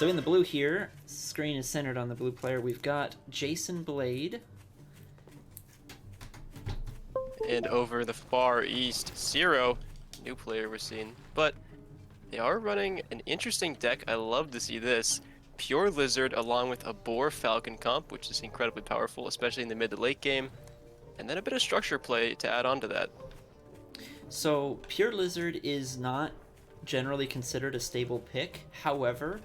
So in the blue here, screen is centered on the blue player. We've got Jason Blade. And over the far east, Siro, new player we're seeing. But they are running an interesting deck. I love to see this. Pure Lizard along with a Boar Falcon comp, which is incredibly powerful, especially in the mid to late game. And then a bit of structure play to add on to that. So Pure Lizard is not generally considered a stable pick. However,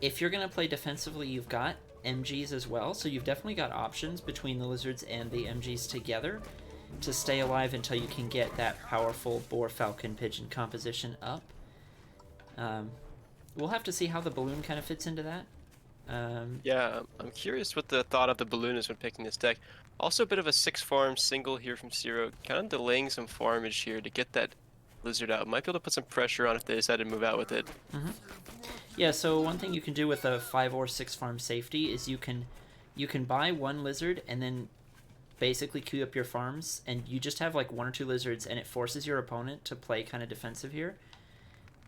if you're going to play defensively, you've got MGs as well. So you've definitely got options between the Lizards and the MGs together to stay alive until you can get that powerful Boar Falcon Pigeon composition up. We'll have to see how the balloon kind of fits into that. Yeah, I'm curious what the thought of the balloon is when picking this deck. Also a bit of a 6-farm single here from Siro, kind of delaying some farmage here to get that Lizard out. Might be able to put some pressure on if they decide to move out with it. Yeah, so one thing you can do with a 5 or 6 farm safety is you can buy one Lizard and then basically queue up your farms, and you just have like 1 or 2 Lizards, and it forces your opponent to play kind of defensive here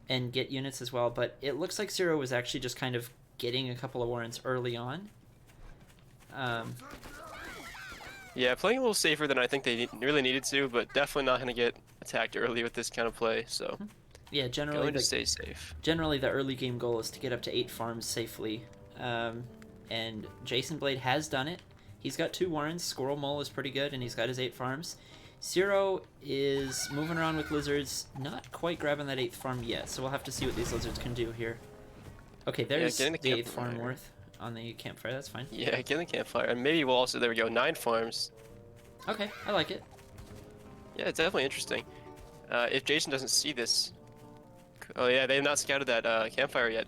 and get units as well. But it looks like Siro was actually just kind of getting a couple of warrants early on. Yeah, playing a little safer than I think they really needed to, but definitely not going to get attacked early with this kind of play. So yeah, generally going to stay safe. Generally, the early game goal is to get up to 8 farms safely, and Jason Blade has done it. He's got 2 warrants. Squirrel Mole is pretty good, and he's got his 8 farms. Siro is moving around with Lizards, not quite grabbing that 8th farm yet, so we'll have to see what these Lizards can do here. Okay, there's the 8th farm worth on the campfire. That's fine. Yeah, get the campfire, and maybe we'll also, there we go, 9 farms. Okay, I like it. Yeah, it's definitely interesting. If Jason doesn't see this, oh yeah, they have not scouted that campfire yet.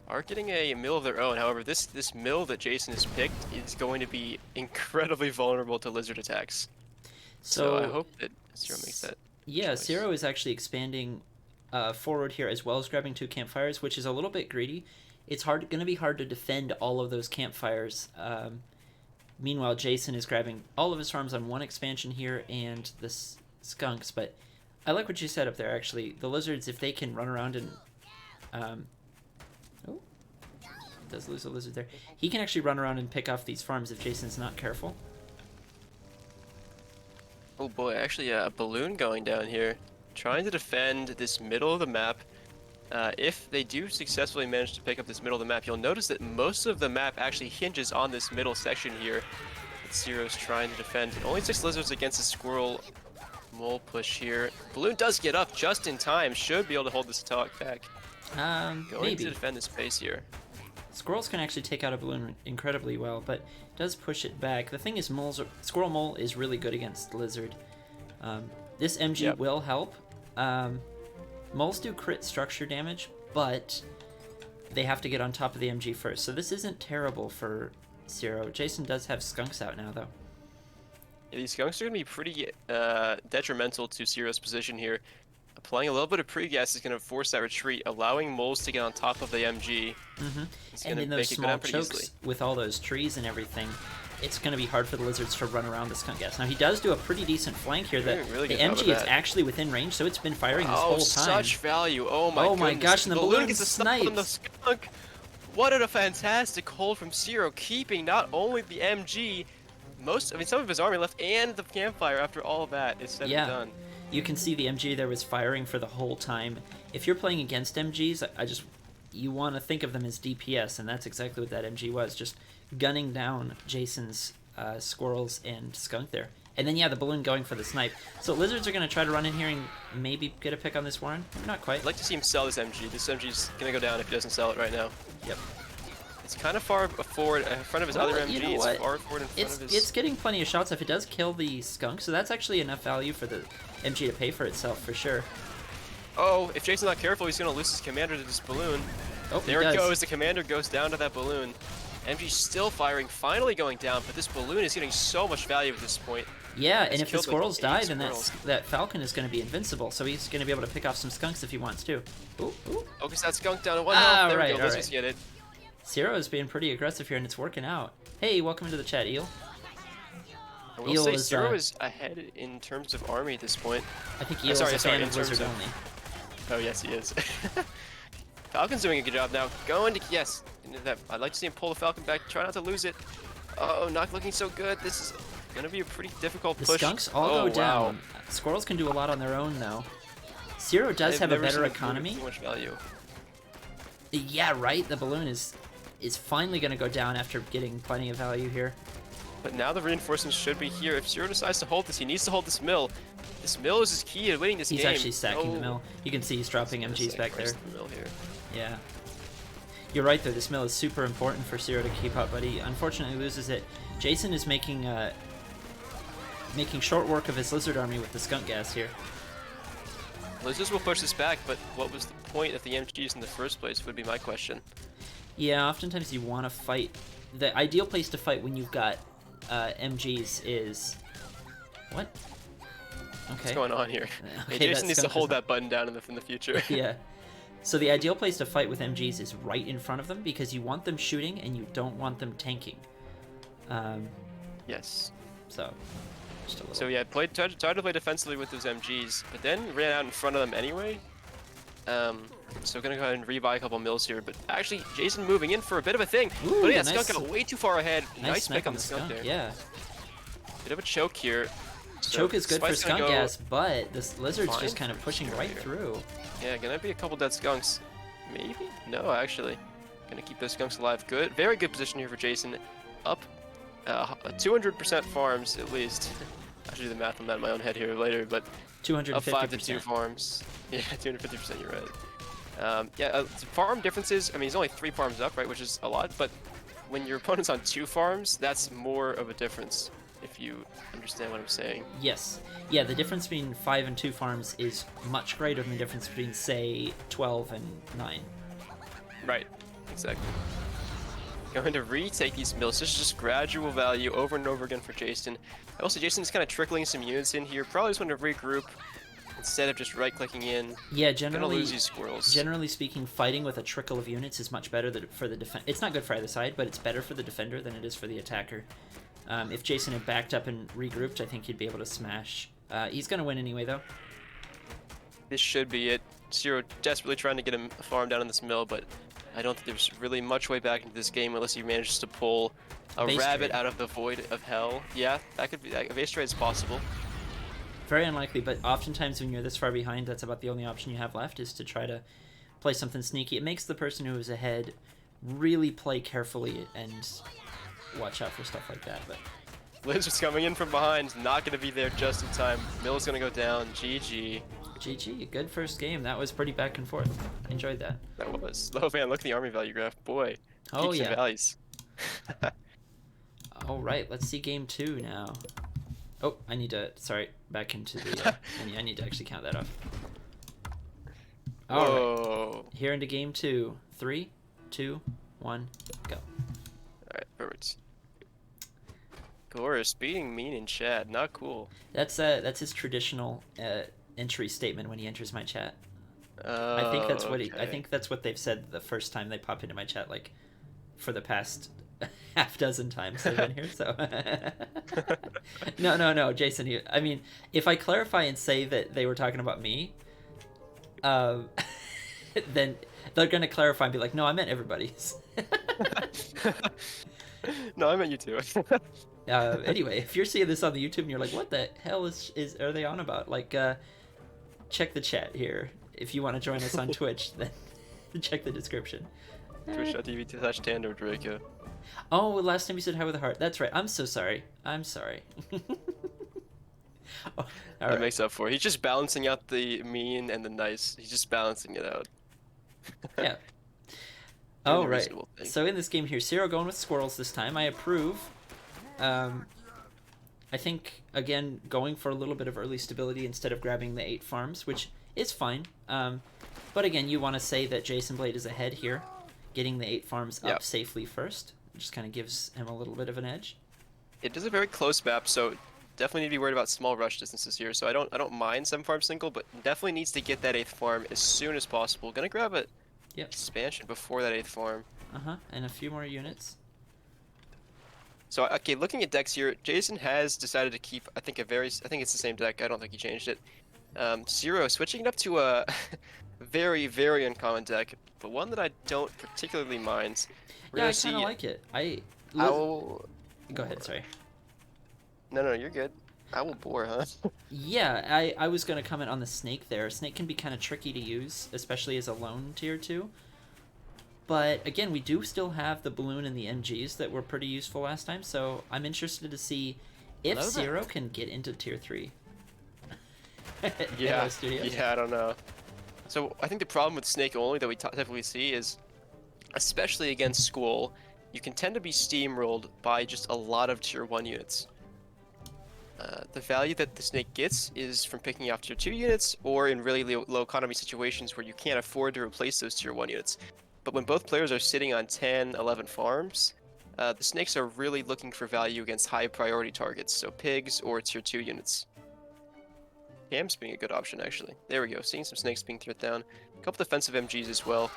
Are getting a mill of their own. However, this mill that Jason has picked is going to be incredibly vulnerable to Lizard attacks. So I hope that Siro makes that. Yeah, choice. Siro is actually expanding forward here as well as grabbing 2 campfires, which is a little bit greedy. It's going to be hard to defend all of those campfires. Meanwhile, Jason is grabbing all of his farms on 1 expansion here and the skunks. But I like what you said up there, actually. The Lizards, if they can run around and... oh, does lose a Lizard there. He can actually run around and pick off these farms if Jason's not careful. Oh boy, actually a balloon going down here. Trying to defend this middle of the map. If they do successfully manage to pick up this middle of the map, you'll notice that most of the map actually hinges on this middle section here that Siro's trying to defend. Only 6 Lizards against a Squirrel Mole push here. Balloon does get up just in time. Should be able to hold this attack back. Going to defend this space here. Squirrels can actually take out a balloon incredibly well, but does push it back. The thing is, Squirrel Mole is really good against Lizard. This MG will help. Moles do crit structure damage, but they have to get on top of the MG first. So this isn't terrible for Siro. Jason does have skunks out now, though. Yeah, these skunks are going to be pretty detrimental to Siro's position here. Applying a little bit of pre-gas is going to force that retreat, allowing moles to get on top of the MG. And in those small chokes with all those trees and everything, it's going to be hard for the Lizards to run around the skunk gas. Now, he does do a pretty decent flank here. The MG is actually within range, so it's been firing this whole time. Such value. Oh my gosh, and the balloon gets sniped. The skunk. What a fantastic hold from Siro, keeping not only the MG, some of his army left, and the campfire after all of that is said and done. You can see the MG there was firing for the whole time. If you're playing against MGs, you want to think of them as DPS, and that's exactly what that MG was, just gunning down Jason's squirrels and skunk there. And then, the balloon going for the snipe. So Lizards are going to try to run in here and maybe get a pick on this Warren. Not quite. I'd like to see him sell this MG. This MG's going to go down if he doesn't sell it right now. Yep. It's kind of far forward in front of his other MG. You know what? It's far forward in front of his... It's getting plenty of shots if it does kill the skunk, so that's actually enough value for the MG to pay for itself, for sure. Oh, if Jason's not careful, he's going to lose his commander to this balloon. Oh, there it goes. The commander goes down to that balloon. MG's still firing, finally going down, but this balloon is getting so much value at this point. Yeah, and if the squirrels die, then that falcon is going to be invincible, so he's going to be able to pick off some skunks if he wants to. Ooh. Oh, because that skunk down to 1 health. There we go. Let's get it. Siro is being pretty aggressive here, and it's working out. Hey, welcome into the chat, Eel. I will say Siro is ahead in terms of army at this point. I think Eel is a fan of Lizard only. Oh, yes, he is. Falcon's doing a good job now. Going to, yes. I'd like to see him pull the Falcon back. Try not to lose it. Oh, not looking so good. This is going to be a pretty difficult The push. skunks all go down. Squirrels can do a lot on their own now. Siro does have a better economy. Too much value. Yeah, right. The balloon is finally going to go down after getting plenty of value here. But now the reinforcements should be here. If Siro decides to hold this, he needs to hold this mill. This mill is his key to winning this game. He's actually stacking the mill. You can see he's dropping MGs back there. The mill here. Yeah. You're right, though. This mill is super important for Siro to keep up, but he unfortunately loses it. Jason is making short work of his lizard army with the skunk gas here. Lizards will push this back, but what was the point of the MGs in the first place would be my question. Yeah, oftentimes you want to fight. The ideal place to fight when you've got MGs is... What? Okay. What's going on here? Okay, Jason needs to hold that button down in the future. Yeah. So the ideal place to fight with MGs is right in front of them because you want them shooting and you don't want them tanking. Yes. So, just a little. So yeah, tried to play defensively with those MGs, but then ran out in front of them anyway. So gonna go ahead and rebuy a couple mills here, but actually Jason moving in for a bit of a thing. Ooh, but yeah, nice, skunk got way too far ahead. Nice pick on the skunk there. Yeah. Bit of a choke here. So Choke is good for Spike's gonna skunk go gas, but this lizard's fine just kind of pushing right here. through. Yeah, gonna be a couple dead skunks. Maybe? No, actually. Gonna keep those skunks alive. Good. Very good position here for Jason. Up 200% farms, at least. I should do the math on that in my own head here later, but 250%. up 5 to 2 farms. Yeah, 250%, you're right. Farm differences, I mean, he's only 3 farms up, right, which is a lot, but when your opponent's on 2 farms, that's more of a difference, if you understand what I'm saying. Yes. Yeah, the difference between 5 and 2 farms is much greater than the difference between, say, 12 and 9. Right, exactly. Going to retake these mills. This is just gradual value over and over again for Jason. Also, Jason's kind of trickling some units in here. Probably just want to regroup instead of just right-clicking in. Yeah, Gonna lose these squirrels. Generally speaking, fighting with a trickle of units is much better for the defense. It's not good for either side, but it's better for the defender than it is for the attacker. If Jason had backed up and regrouped, I think he'd be able to smash. He's going to win anyway, though. This should be it. Siro desperately trying to get him a farm down in this mill, but I don't think there's really much way back into this game unless he manages to pull a rabbit out of the void of hell. Yeah, that could be. A base trade is possible. Very unlikely, but oftentimes when you're this far behind, that's about the only option you have left is to try to play something sneaky. It makes the person who is ahead really play carefully and watch out for stuff like that. But Lizard's coming in from behind, not going to be there just in time. Mill's going to go down. GG. GG, good first game. That was pretty back and forth. I enjoyed that. That was. Oh man, look at the army value graph. Boy. Oh peaks yeah. and valleys. All right, let's see game 2 now. Oh, I need to. Sorry, back into the. I need to actually count that off. All right. Here into game 2. 3, 2, 1, go. All right, perfect. Gorus beating mean in chat, not cool. That's his traditional entry statement when he enters my chat. I think that's what I think that's what they've said the first time they pop into my chat, like for the past half dozen times they've been here. So no, Jason. I mean, if I clarify and say that they were talking about me, then they're gonna clarify and be like, no, I meant everybody's. No, I meant you too. Anyway, if you're seeing this on the YouTube and you're like, what the hell are they on about? Like, check the chat here. If you want to join us on Twitch, then check the description. Twitch.tv/Tando Draco. Oh, last time you said hi with a heart. That's right. I'm so sorry. I'm sorry. That makes up for it. He's just balancing out the mean and the nice. He's just balancing it out. Yeah. Oh, right. So in this game here, Siro going with squirrels this time. I approve. I think, again, going for a little bit of early stability instead of grabbing the 8 farms, which is fine. But again, you want to say that Jason Blade is ahead here, getting the 8 farms up safely first. It just kind of gives him a little bit of an edge. It is a very close map, so definitely need to be worried about small rush distances here. So I don't mind 7 farm single, but definitely needs to get that 8th farm as soon as possible. Gonna grab a expansion before that 8th farm. And a few more units. So, okay, looking at decks here, Jason has decided to keep, I think it's the same deck, I don't think he changed it. Siro switching it up to a very, very uncommon deck, but one that I don't particularly mind. We're Yeah, I gonna kind of see like it. Owl. Go ahead, sorry. No, no, you're good. Owl Boar, huh? Yeah, I was going to comment on the snake there. Snake can be kind of tricky to use, especially as a lone tier 2. But again, we do still have the balloon and the MGs that were pretty useful last time, so I'm interested to see if Siro can get into tier 3. Yeah, yeah, I don't know. So I think the problem with Snake only that we typically see is, especially against Squall, you can tend to be steamrolled by just a lot of tier 1 units. The value that the Snake gets is from picking off tier 2 units, or in really low economy situations where you can't afford to replace those tier 1 units. But when both players are sitting on 10, 11 farms, the Snakes are really looking for value against high priority targets, so pigs or tier 2 units. Cam's being a good option, actually. There we go, seeing some Snakes being thrown down. A couple defensive MGs as well.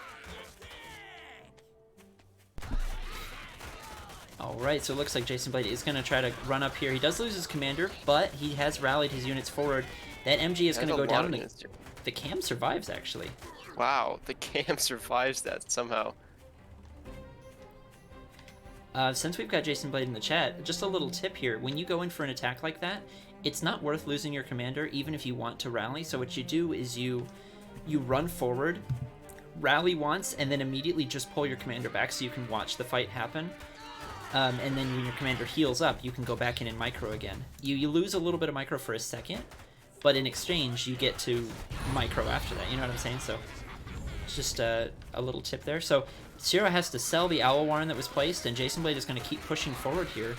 Alright, so it looks like Jason Blade is going to try to run up here. He does lose his commander, but he has rallied his units forward. That MG is going to go down. The Cam survives, actually. Wow, the Cam survives that somehow. Since we've got Jason Blade in the chat, just a little tip here. When you go in for an attack like that, it's not worth losing your commander, even if you want to rally. So what you do is you run forward, rally once, and then immediately just pull your commander back so you can watch the fight happen. And then when your commander heals up, you can go back in and micro again. You lose a little bit of micro for a second, but in exchange, you get to micro after that. You know what I'm saying? So it's just a little tip there. So Siro has to sell the Owl Warren that was placed, and Jason Blade is going to keep pushing forward here.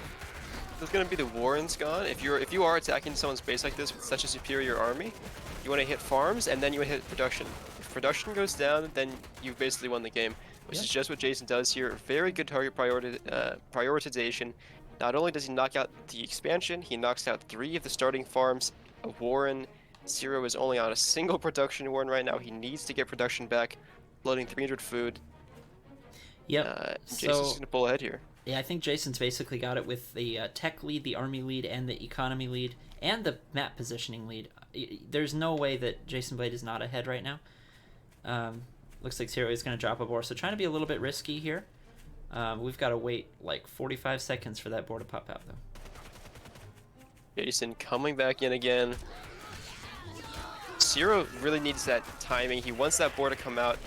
There's going to be the Warrens gone. If you are attacking someone's base like this with such a superior army, you want to hit farms, and then you want to hit production. If production goes down, then you've basically won the game. Which is just what Jason does here. Very good target prioritization. Not only does he knock out the expansion, he knocks out 3 of the starting farms. A Warren. Siro is only on a single production Warren right now. He needs to get production back. Loading 300 food. Yep. Jason's going to pull ahead here. Yeah, I think Jason's basically got it with the tech lead, the army lead, and the economy lead, and the map positioning lead. There's no way that Jason Blade is not ahead right now. Looks like Siro is going to drop a board, so trying to be a little bit risky here. We've got to wait like 45 seconds for that board to pop out, though. Jason coming back in again. Siro really needs that timing. He wants that board to come out.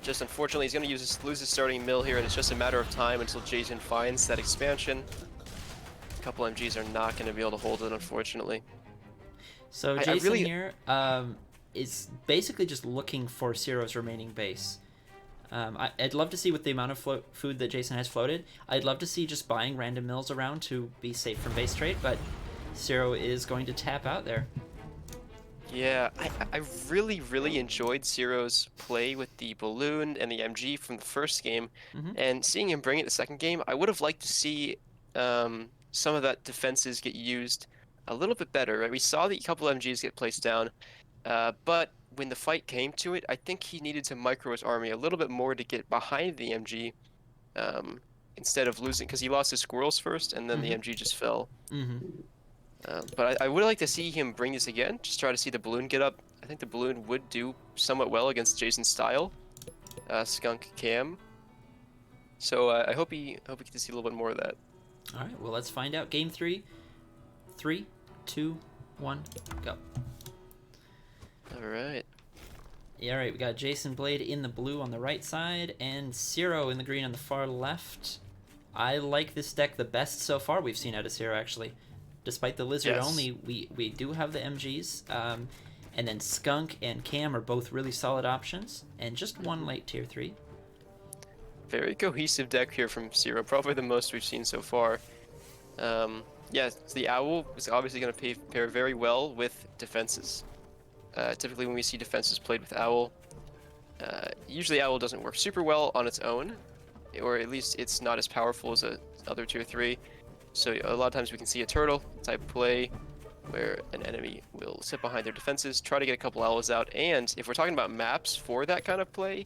Just unfortunately, he's going to lose his starting mill here, and it's just a matter of time until Jason finds that expansion. A couple MGs are not going to be able to hold it, unfortunately. So Jason here is basically just looking for Siro's remaining base. I'd love to see with the amount of food that Jason has floated. I'd love to see just buying random mills around to be safe from base trade, but Siro is going to tap out there. Yeah, I really, really enjoyed Siro's play with the balloon and the MG from the first game, and seeing him bring it the second game, I would have liked to see some of that defenses get used a little bit better. Right? We saw the couple MGs get placed down, but when the fight came to it, I think he needed to micro his army a little bit more to get behind the MG, instead of losing, because he lost his squirrels first, and then the MG just fell. But I would like to see him bring this again, just try to see the balloon get up. I think the balloon would do somewhat well against Jason's style, Skunk Cam. So I hope we get to see a little bit more of that. All right, well, let's find out. Game 3. 3, 2, 1, go. All right. Yeah, all right, we got Jason Blade in the blue on the right side, and Siro in the green on the far left. I like this deck the best so far we've seen out of Siro, actually. Despite the Lizard only, we do have the MGs, and then Skunk and Cam are both really solid options, and just one late tier 3. Very cohesive deck here from Siro, probably the most we've seen so far. Yeah, the Owl is obviously going to pair very well with defenses. Typically when we see defenses played with Owl, usually Owl doesn't work super well on its own, or at least it's not as powerful as other tier 3. So a lot of times we can see a turtle type play where an enemy will sit behind their defenses, try to get a couple owls out, and if we're talking about maps for that kind of play,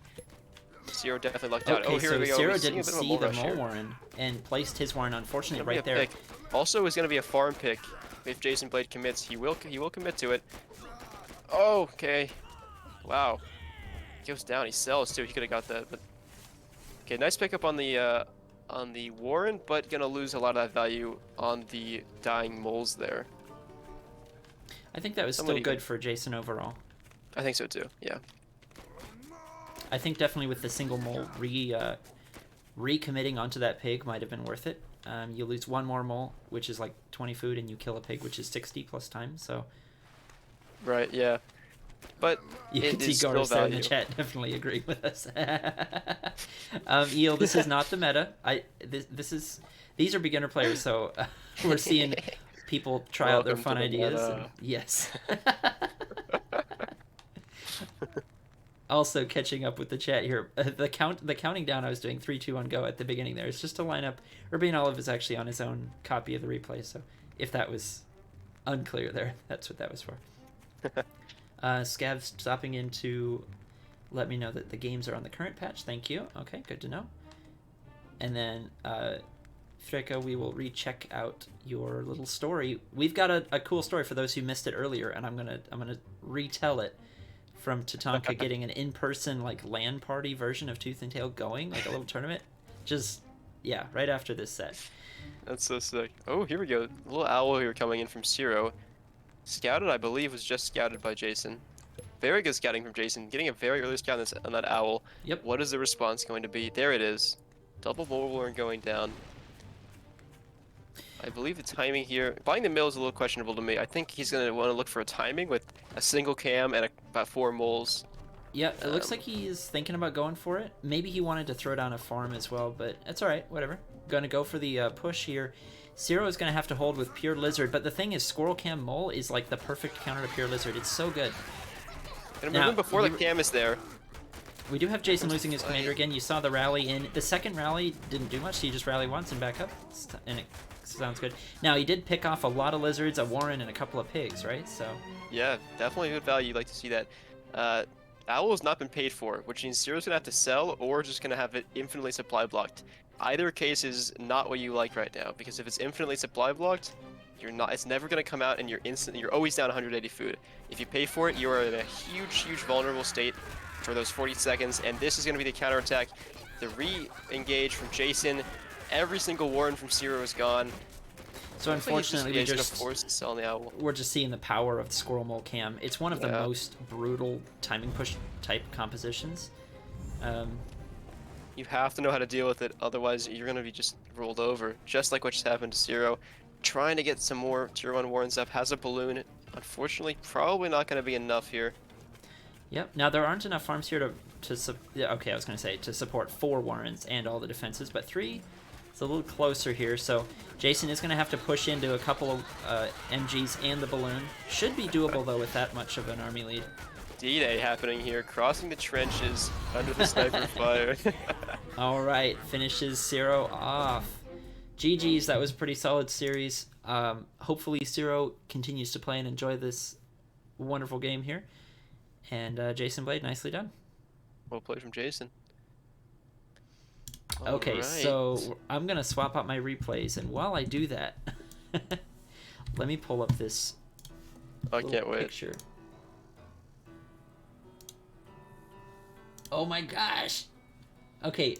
Siro definitely lucked out. Okay, so Siro didn't see the Mole Warren and placed his Warren, unfortunately, right there. Pick. Also, is going to be a farm pick. If Jason Blade commits, he will commit to it. Oh, okay. Wow. goes down. He sells too. He could have got that. But okay, nice pickup on the Warren, but gonna lose a lot of that value on the dying moles there. I think that was still good for Jason overall. I think so too. Yeah. I think definitely with the single mole recommitting onto that pig might have been worth it. You lose one more mole, which is like 20 food, and you kill a pig, which is 60 plus time. So. Right. Yeah. But you can see Garza in the chat definitely agree with us. Eel, this is not the meta. These are beginner players, so we're seeing people try out their fun ideas. And, yes. Also catching up with the chat here. The counting down I was doing 3, 2, 1, go at the beginning there. It's just to line up. UrbaneOlive is actually on his own copy of the replay, so if that was unclear there, that's what that was for. Scav stopping in to let me know that the games are on the current patch. Thank you. Okay, good to know. And then Freka, we will recheck out your little story. We've got a cool story for those who missed it earlier, and I'm gonna retell it from Tatanka getting an in-person like LAN party version of Tooth and Tail going, like a little tournament. Just yeah, right after this set. That's so sick. Oh, here we go. A little owl here coming in from Siro. Scouted, I believe, was just scouted by Jason. Very good scouting from Jason. Getting a very early scout on that owl. Yep. What is the response going to be? There it is. Double Warren going down. I believe the timing here... Buying the mill is a little questionable to me. I think he's going to want to look for a timing with a single cam and about 4 moles. Yeah, it looks like he's thinking about going for it. Maybe he wanted to throw down a farm as well, but that's alright. Whatever. Going to go for the push here. Siro is going to have to hold with Pure Lizard, but the thing is, Squirrel Cam Mole is like the perfect counter to Pure Lizard. It's so good. And now, before the cam is there. We do have Jason losing his commander again. You saw the rally in. The second rally didn't do much. He just rally once and back up, and it sounds good. Now, he did pick off a lot of lizards, a Warren, and a couple of pigs, right? So. Yeah, definitely good value. You'd like to see that. Owl has not been paid for, which means Ciro's going to have to sell or just going to have it infinitely supply blocked. Either case is not what you like right now, because if it's infinitely supply blocked, it's never going to come out and you're always down 180 food. If you pay for it, you are in a huge vulnerable state for those 40 seconds, and this is going to be the counterattack. The re-engage from Jason, every single Warren from Siro is gone. So unfortunately, we're just seeing the power of the Squirrel Mole Cam. It's one of the most brutal timing push type compositions. You have to know how to deal with it, otherwise you're going to be just rolled over, just like what just happened to Siro. Trying to get some more Tier 1 Warrens up, has a balloon. Unfortunately, probably not going to be enough here. Yep, now there aren't enough farms here to support 4 Warrens and all the defenses, but 3 is a little closer here, so Jason is going to have to push into a couple of MGs and the balloon. Should be doable, though, with that much of an army lead. D-Day happening here, crossing the trenches under the sniper fire. All right, finishes Siro off. GG's, that was a pretty solid series. Hopefully Siro continues to play and enjoy this wonderful game here. And Jason Blade, nicely done. Well played from Jason. Okay, right. So I'm going to swap out my replays, and while I do that, let me pull up this picture. Oh my gosh! Okay,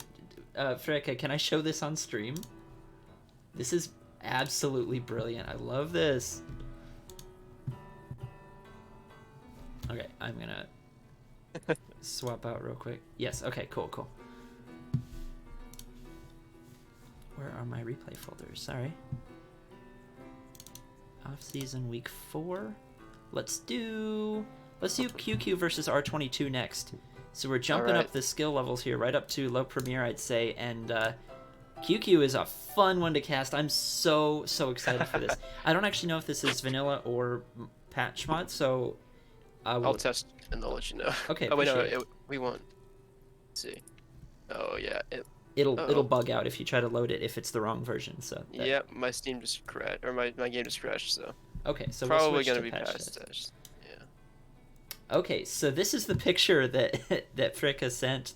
Freka, can I show this on stream? This is absolutely brilliant. I love this. Okay, I'm gonna swap out real quick. Yes, okay, cool. Where are my replay folders? Sorry. Off-season week 4. Let's do QQ versus R22 next. So we're jumping up the skill levels here, right up to low premier, I'd say, and QQ is a fun one to cast. I'm so excited for this. I don't actually know if this is vanilla or patch mod, so I'll test and I'll let you know. Okay. Oh wait, no, we won't. Let's see. Oh yeah. It'll bug out if you try to load it if it's the wrong version. So. Yeah, my Steam just crashed, or my game just crashed. So. Okay, so probably we'll gonna to be patch past test. Okay, so this is the picture that Freka sent.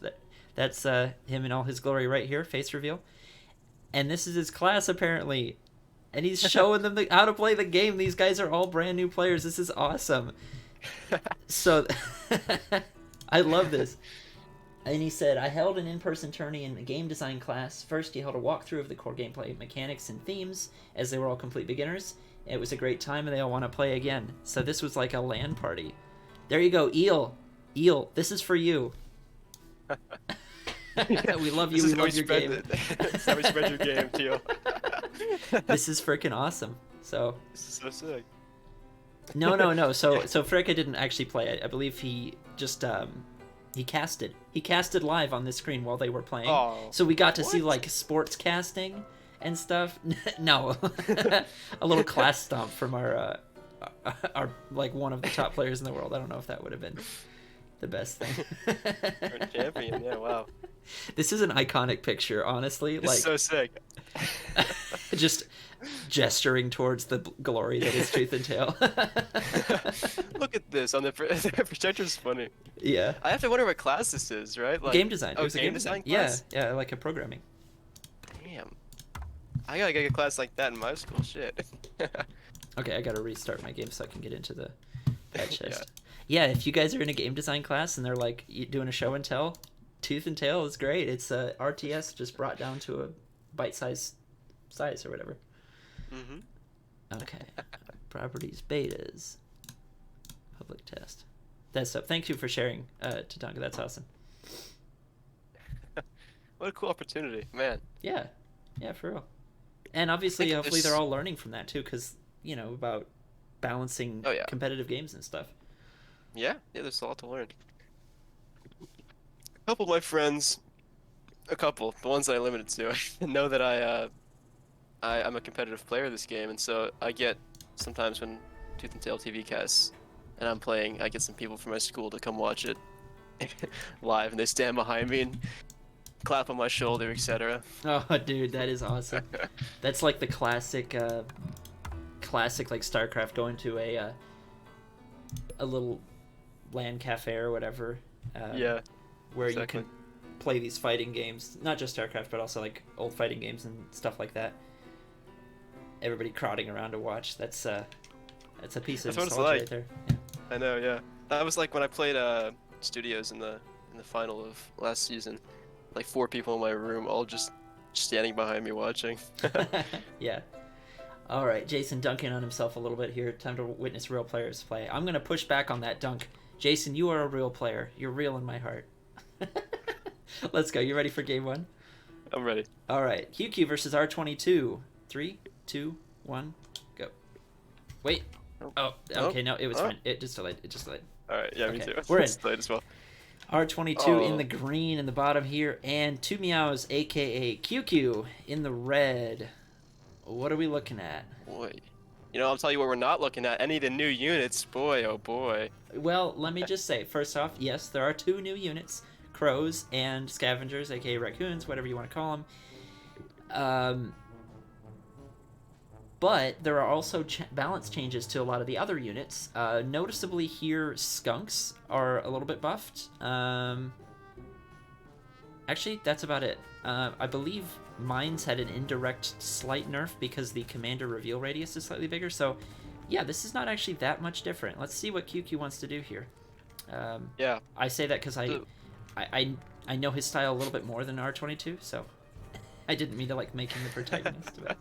That's him in all his glory right here, face reveal. And this is his class, apparently. And he's showing them how to play the game. These guys are all brand new players. This is awesome. So I love this. And he said, I held an in-person tourney in a game design class. First, he held a walkthrough of the core gameplay mechanics and themes, as they were all complete beginners. It was a great time, and they all want to play again. So this was like a LAN party. There you go, Eel. Eel, this is for you. We love you, we love your game. That's how we spread your game, Teal. This is freaking awesome. So... This is so sick. No. So Freka didn't actually play it. I believe he just... He casted live on this screen while they were playing. Oh, so we got to see like sports casting and stuff. No, a little class stomp from our like one of the top players in the world. I don't know if that would have been the best thing. You're a champion, yeah, wow. This is an iconic picture, honestly. It's so sick. Just gesturing towards the glory that is Tooth and Tail. Look at this on the projector's funny. Yeah. I have to wonder what class this is, right? Like, game design. Oh, it was game design class? Yeah, like a programming. Damn. I gotta get a class like that in my school. Shit. Okay, I gotta restart my game so I can get into the patch test. Yeah, if you guys are in a game design class and they're like doing a show and tell, Tooth and Tail is great. It's RTS just brought down to a bite-sized size or whatever. Mm-hmm. Okay. Properties, betas, public test. That's up. Thank you for sharing, Tatanka. That's awesome. What a cool opportunity, man. Yeah, for real. And obviously, hopefully, they're all learning from that too, because about balancing competitive games and stuff. Yeah, there's a lot to learn. A couple of my friends, the ones that I limited to, know that I'm a competitive player of this game, and so I get sometimes when Tooth and Tail TV casts and I'm playing, I get some people from my school to come watch it live, and they stand behind me and clap on my shoulder, etc. Oh, dude, that is awesome. That's like the classic like StarCraft going to a little LAN cafe or whatever. Yeah. Where exactly. You can play these fighting games, not just StarCraft, but also like old fighting games and stuff like that. Everybody crowding around to watch. That's a piece of nostalgia right there. Yeah. I know, yeah. That was like when I played Studios in the final of last season. Like 4 people in my room, all just standing behind me watching. Yeah. All right, Jason dunking on himself a little bit here. Time to witness real players play. I'm gonna push back on that dunk. Jason, you are a real player. You're real in my heart. Let's go. You ready for game 1? I'm ready. All right. QQ versus R22. 3, 2, 1, go. Wait. Oh, okay. No, it was fine. It just delayed. All right. Yeah, okay. Me too. We're in. It's delayed as well. R22 in the green in the bottom here, and 2 Meows, aka QQ, in the red. What are we looking at? Boy. I'll tell you what we're not looking at. Any of the new units. Boy, oh boy. Well, let me just say, first off, yes, there are 2 new units. Crows and Scavengers, aka Raccoons, whatever you want to call them. But there are also balance changes to a lot of the other units. Noticeably here, Skunks are a little bit buffed. Actually, that's about it. I believe Mines had an indirect slight nerf because the commander reveal radius is slightly bigger. So, yeah, this is not actually that much different. Let's see what QQ wants to do here. Yeah. I say that because I know his style a little bit more than R22, so I didn't mean to make him the protagonist. But...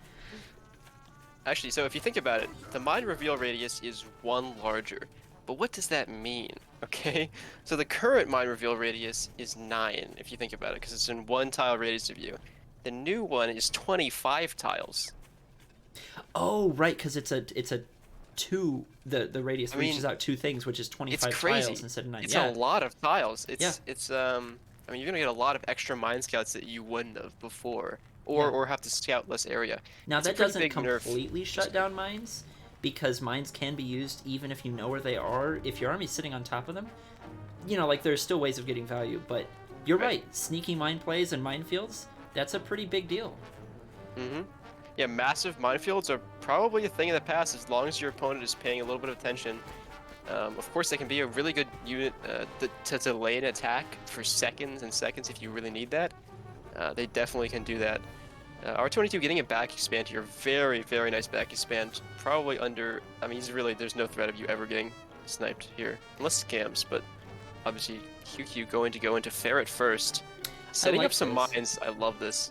Actually, so if you think about it, the mine reveal radius is 1 larger. But what does that mean? Okay, so the current mine reveal radius is 9, if you think about it, because it's in 1 tile radius of you. The new one is 25 tiles. Oh, right, because it's a 2. The radius reaches out 2 things, which is 25 tiles instead of 9. It's a lot of tiles. It's I mean, you're gonna get a lot of extra mine scouts that you wouldn't have before, or have to scout less area. Now that doesn't completely shut down mines, because mines can be used even if you know where they are. If your army's sitting on top of them, there's still ways of getting value. But you're right. Sneaky mine plays and minefields, that's a pretty big deal. Mm-hmm. Yeah, massive minefields are probably a thing of the past as long as your opponent is paying a little bit of attention. Of course, they can be a really good unit to delay an attack for seconds and seconds if you really need that. They definitely can do that. R22 getting a back expand here, very, very nice back expand. Probably under, I mean, there's no threat of you ever getting sniped here. Unless scams, but Obviously, QQ going to go into Ferret first. Setting like up some this. mines, I love this.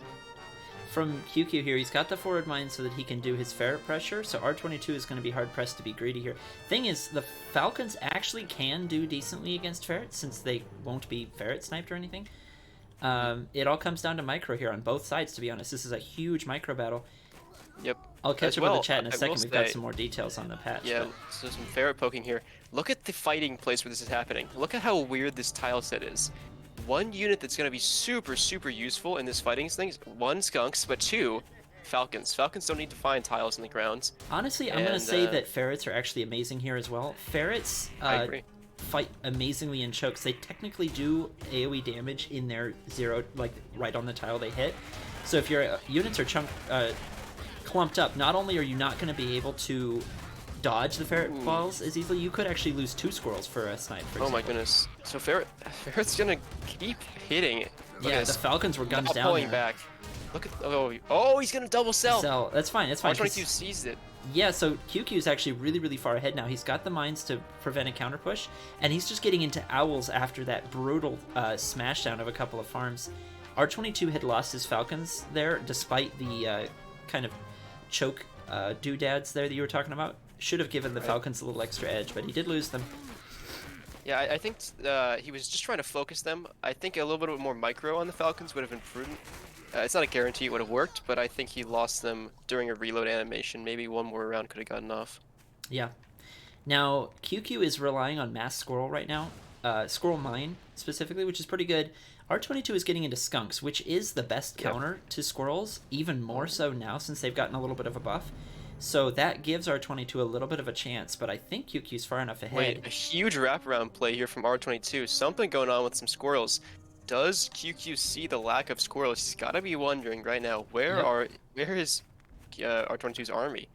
From QQ here, he's got the forward mine so that he can do his ferret pressure, so R22 is going to be hard-pressed to be greedy here. Thing is, the Falcons actually can do decently against ferrets, since they won't be ferret sniped or anything. It all comes down to micro here on both sides, to be honest. This is a huge micro battle. Yep. I'll catch up with the chat in a second. We've got say- some more details on the patch. Yeah, but- so some ferret poking here. Look at the fighting place where this is happening. Look at how weird this tile set is. One unit that's going to be super, super useful in this fighting thing is 1, skunks, but 2, falcons. Falcons don't need to find tiles in the ground. Honestly, I'm going to say that ferrets are actually amazing here as well. Ferrets fight amazingly in chokes. They technically do AoE damage in their 0, like right on the tile they hit. So if your units are clumped up, not only are you not going to be able to dodge the ferret balls as easily, you could actually lose 2 squirrels for a snipe, for example. Oh my goodness. So ferret's going to keep hitting. Yeah, the Falcons were guns down pulling there. back. Look at oh, he's going to double sell. That's fine. That's fine. R22 sees it. Yeah, so QQ is actually really, really far ahead now. He's got the mines to prevent a counter push, and he's just getting into owls after that brutal smashdown of a couple of farms. R22 had lost his Falcons there, despite the kind of choke doodads there that you were talking about. Should have given the Falcons a little extra edge, but he did lose them. Yeah, I think he was just trying to focus them. I think a little bit more micro on the Falcons would have been prudent. It's not a guarantee it would have worked, but I think he lost them during a reload animation. Maybe one more round could have gotten off. Yeah. Now, QQ is relying on Mass Squirrel right now. Squirrel Mine, specifically, which is pretty good. R22 is getting into Skunks, which is the best counter to Squirrels, even more so now since they've gotten a little bit of a buff. So that gives R22 a little bit of a chance, but I think QQ's far enough ahead. Wait, a huge wraparound play here from R22. Something going on with some squirrels. Does QQ see the lack of squirrels? He's got to be wondering right now, where is R22's army?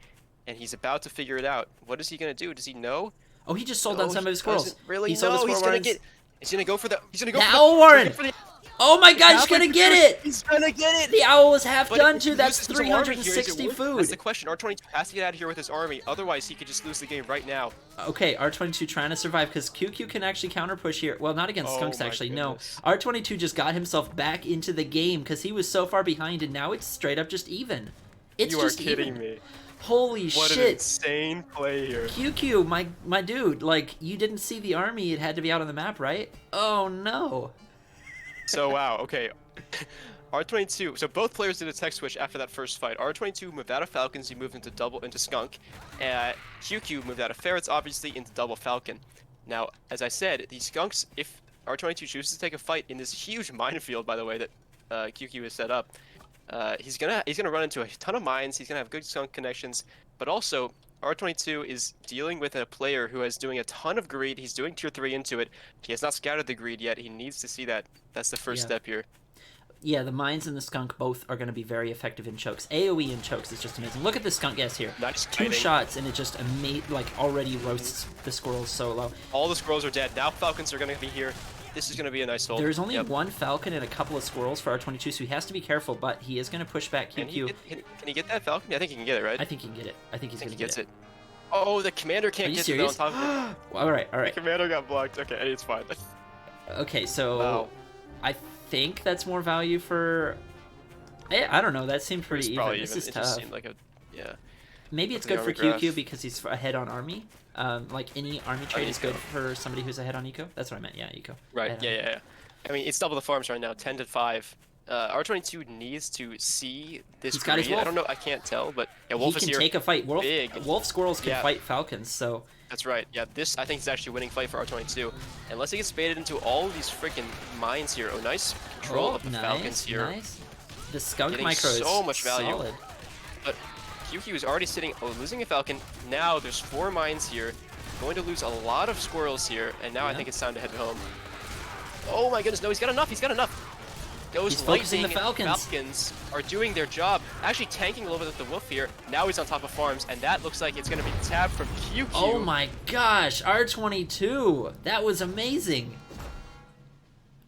And he's about to figure it out. What is he going to do? Does he know? Oh, he just sold on some of his squirrels. Really? He sold the he's squirrel going to get... He's going to go for the... He's going to go the for Owl Warren! For the, Oh my god, he's gonna get it! He's gonna get it! The owl was half But done if too, he that's loses his army here, is it 360 worth it? food. That's the question. R22 has to get out of here with his army, otherwise he could just lose the game right now. Okay, R22 trying to survive, because QQ can actually counter push here. Well, not against Skunks, actually, goodness. no. R22 just got himself back into the game, because he was so far behind, and now it's straight up just even. It's You are just kidding even. me. Holy What an shit. insane play here. QQ, my dude, like, you didn't see the army, it had to be out on the map, right? Oh no. So, wow, okay. R22, so both players did a tech switch after that first fight. R22 moved out of Falcons, he moved into Skunk. QQ moved out of Ferrets, obviously, into double Falcon. Now, as I said, these Skunks, if R22 chooses to take a fight in this huge minefield, by the way, that QQ has set up, he's gonna run into a ton of mines, he's gonna have good Skunk connections, but also, R22 is dealing with a player who is doing a ton of greed, he's doing tier 3 into it, he has not scouted the greed yet, he needs to see that. That's the first step here. Yeah, the mines and the skunk both are going to be very effective in chokes. AoE in chokes is just amazing. Look at the skunk gas here. Nice 2 kiting. shots and it just already roasts the squirrels so low. All the squirrels are dead. Now Falcons are going to be here. This is going to be a nice hold. There's only one Falcon and a couple of squirrels for R22, so he has to be careful, but he is going to push back QQ. Can he get that Falcon? Yeah, I think he can get it, right? I think he can get it. I think he's going to get it. Oh, the commander can't get it on top of it. All right. The commander got blocked. Okay, it's fine. Okay, so Wow. I think that's more value for... I don't know. That seemed pretty even. This is it tough. just seemed like Maybe it's the good for army QQ graph. because he's ahead on army. Like any army trade is good for somebody who's ahead on eco. That's what I meant. Yeah, eco. Right. Ahead on Yeah. I mean, it's double the farms right now, 10-5. R22 needs to see this. He's got his greed. wolf. I don't know. I can't tell, but yeah, He Wolf is can here. take a fight. Big. Wolf squirrels can Yeah. fight falcons, so That's right. Yeah, this I think is actually a winning fight for R22. Unless he gets baited into all of these freaking mines here. Oh, nice control of the Falcons here. Nice. The skunk Getting micro is so much value. solid. But QQ is already losing a Falcon. Now there's 4 mines here. Going to lose a lot of squirrels here, and now I think it's time to head home. Oh my goodness, no, he's got enough. He's got enough. Those He's focusing the lightning Falcons. are doing their job. Actually tanking a little bit with the wolf here. Now he's on top of farms, and that looks like it's going to be tabbed from QQ. Oh my gosh, R22. That was amazing.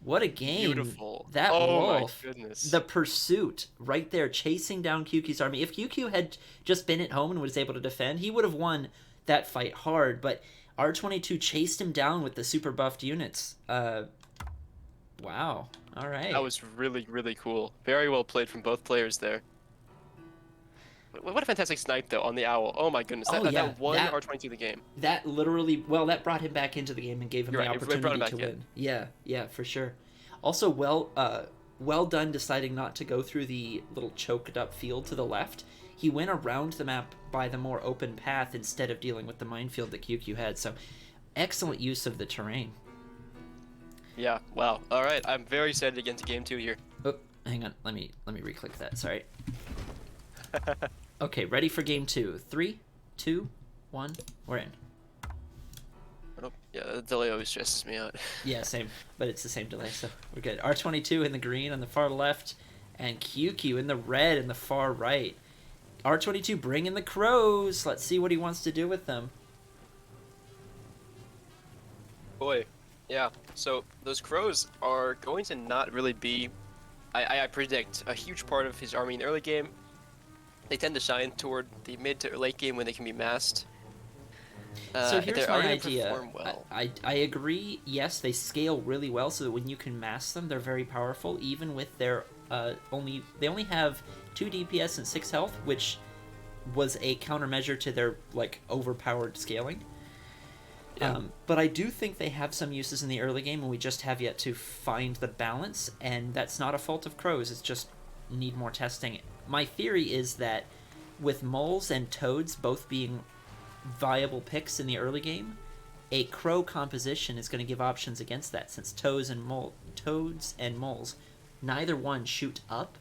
What a game. Beautiful. That wolf. My goodness. The pursuit right there, chasing down QQ's army. If QQ had just been at home and was able to defend, he would have won that fight hard. But R22 chased him down with the super buffed units. Wow. All right. That was really, really cool. Very well played from both players there. What a fantastic snipe, though, on the Owl. Oh my goodness, Oh, that, yeah, that won that- R22 the game. That literally, well, that brought him back into the game and gave him You're the right, it brought him opportunity back to in. win. Yeah, yeah, for sure. Also, well done deciding not to go through the little choked up field to the left. He went around the map by the more open path instead of dealing with the minefield that QQ had. So, excellent use of the terrain. Yeah, wow. All right, I'm very excited to get into game 2 here. Oh, hang on. Let me re-click that. Sorry. Okay, ready for game 2. 3, 2, 1. We're in. Yeah, the delay always stresses me out. Yeah, same. But it's the same delay, so we're good. R22 in the green on the far left, and QQ in the red in the far right. R22 bringing the crows. Let's see what he wants to do with them. Boy, yeah. So those crows are going to not really be, I predict, a huge part of his army in the early game. They tend to shine toward the mid to late game when they can be massed. So here's my idea. Well. I agree. Yes, they scale really well, so that when you can mass them, they're very powerful. Even with their they only have 2 DPS and 6 health, which was a countermeasure to their like overpowered scaling. Yeah. But I do think they have some uses in the early game, and we just have yet to find the balance. And that's not a fault of crows; it's just need more testing. My theory is that with moles and toads both being viable picks in the early game, a crow composition is going to give options against that, since toads and moles, neither one shoot up.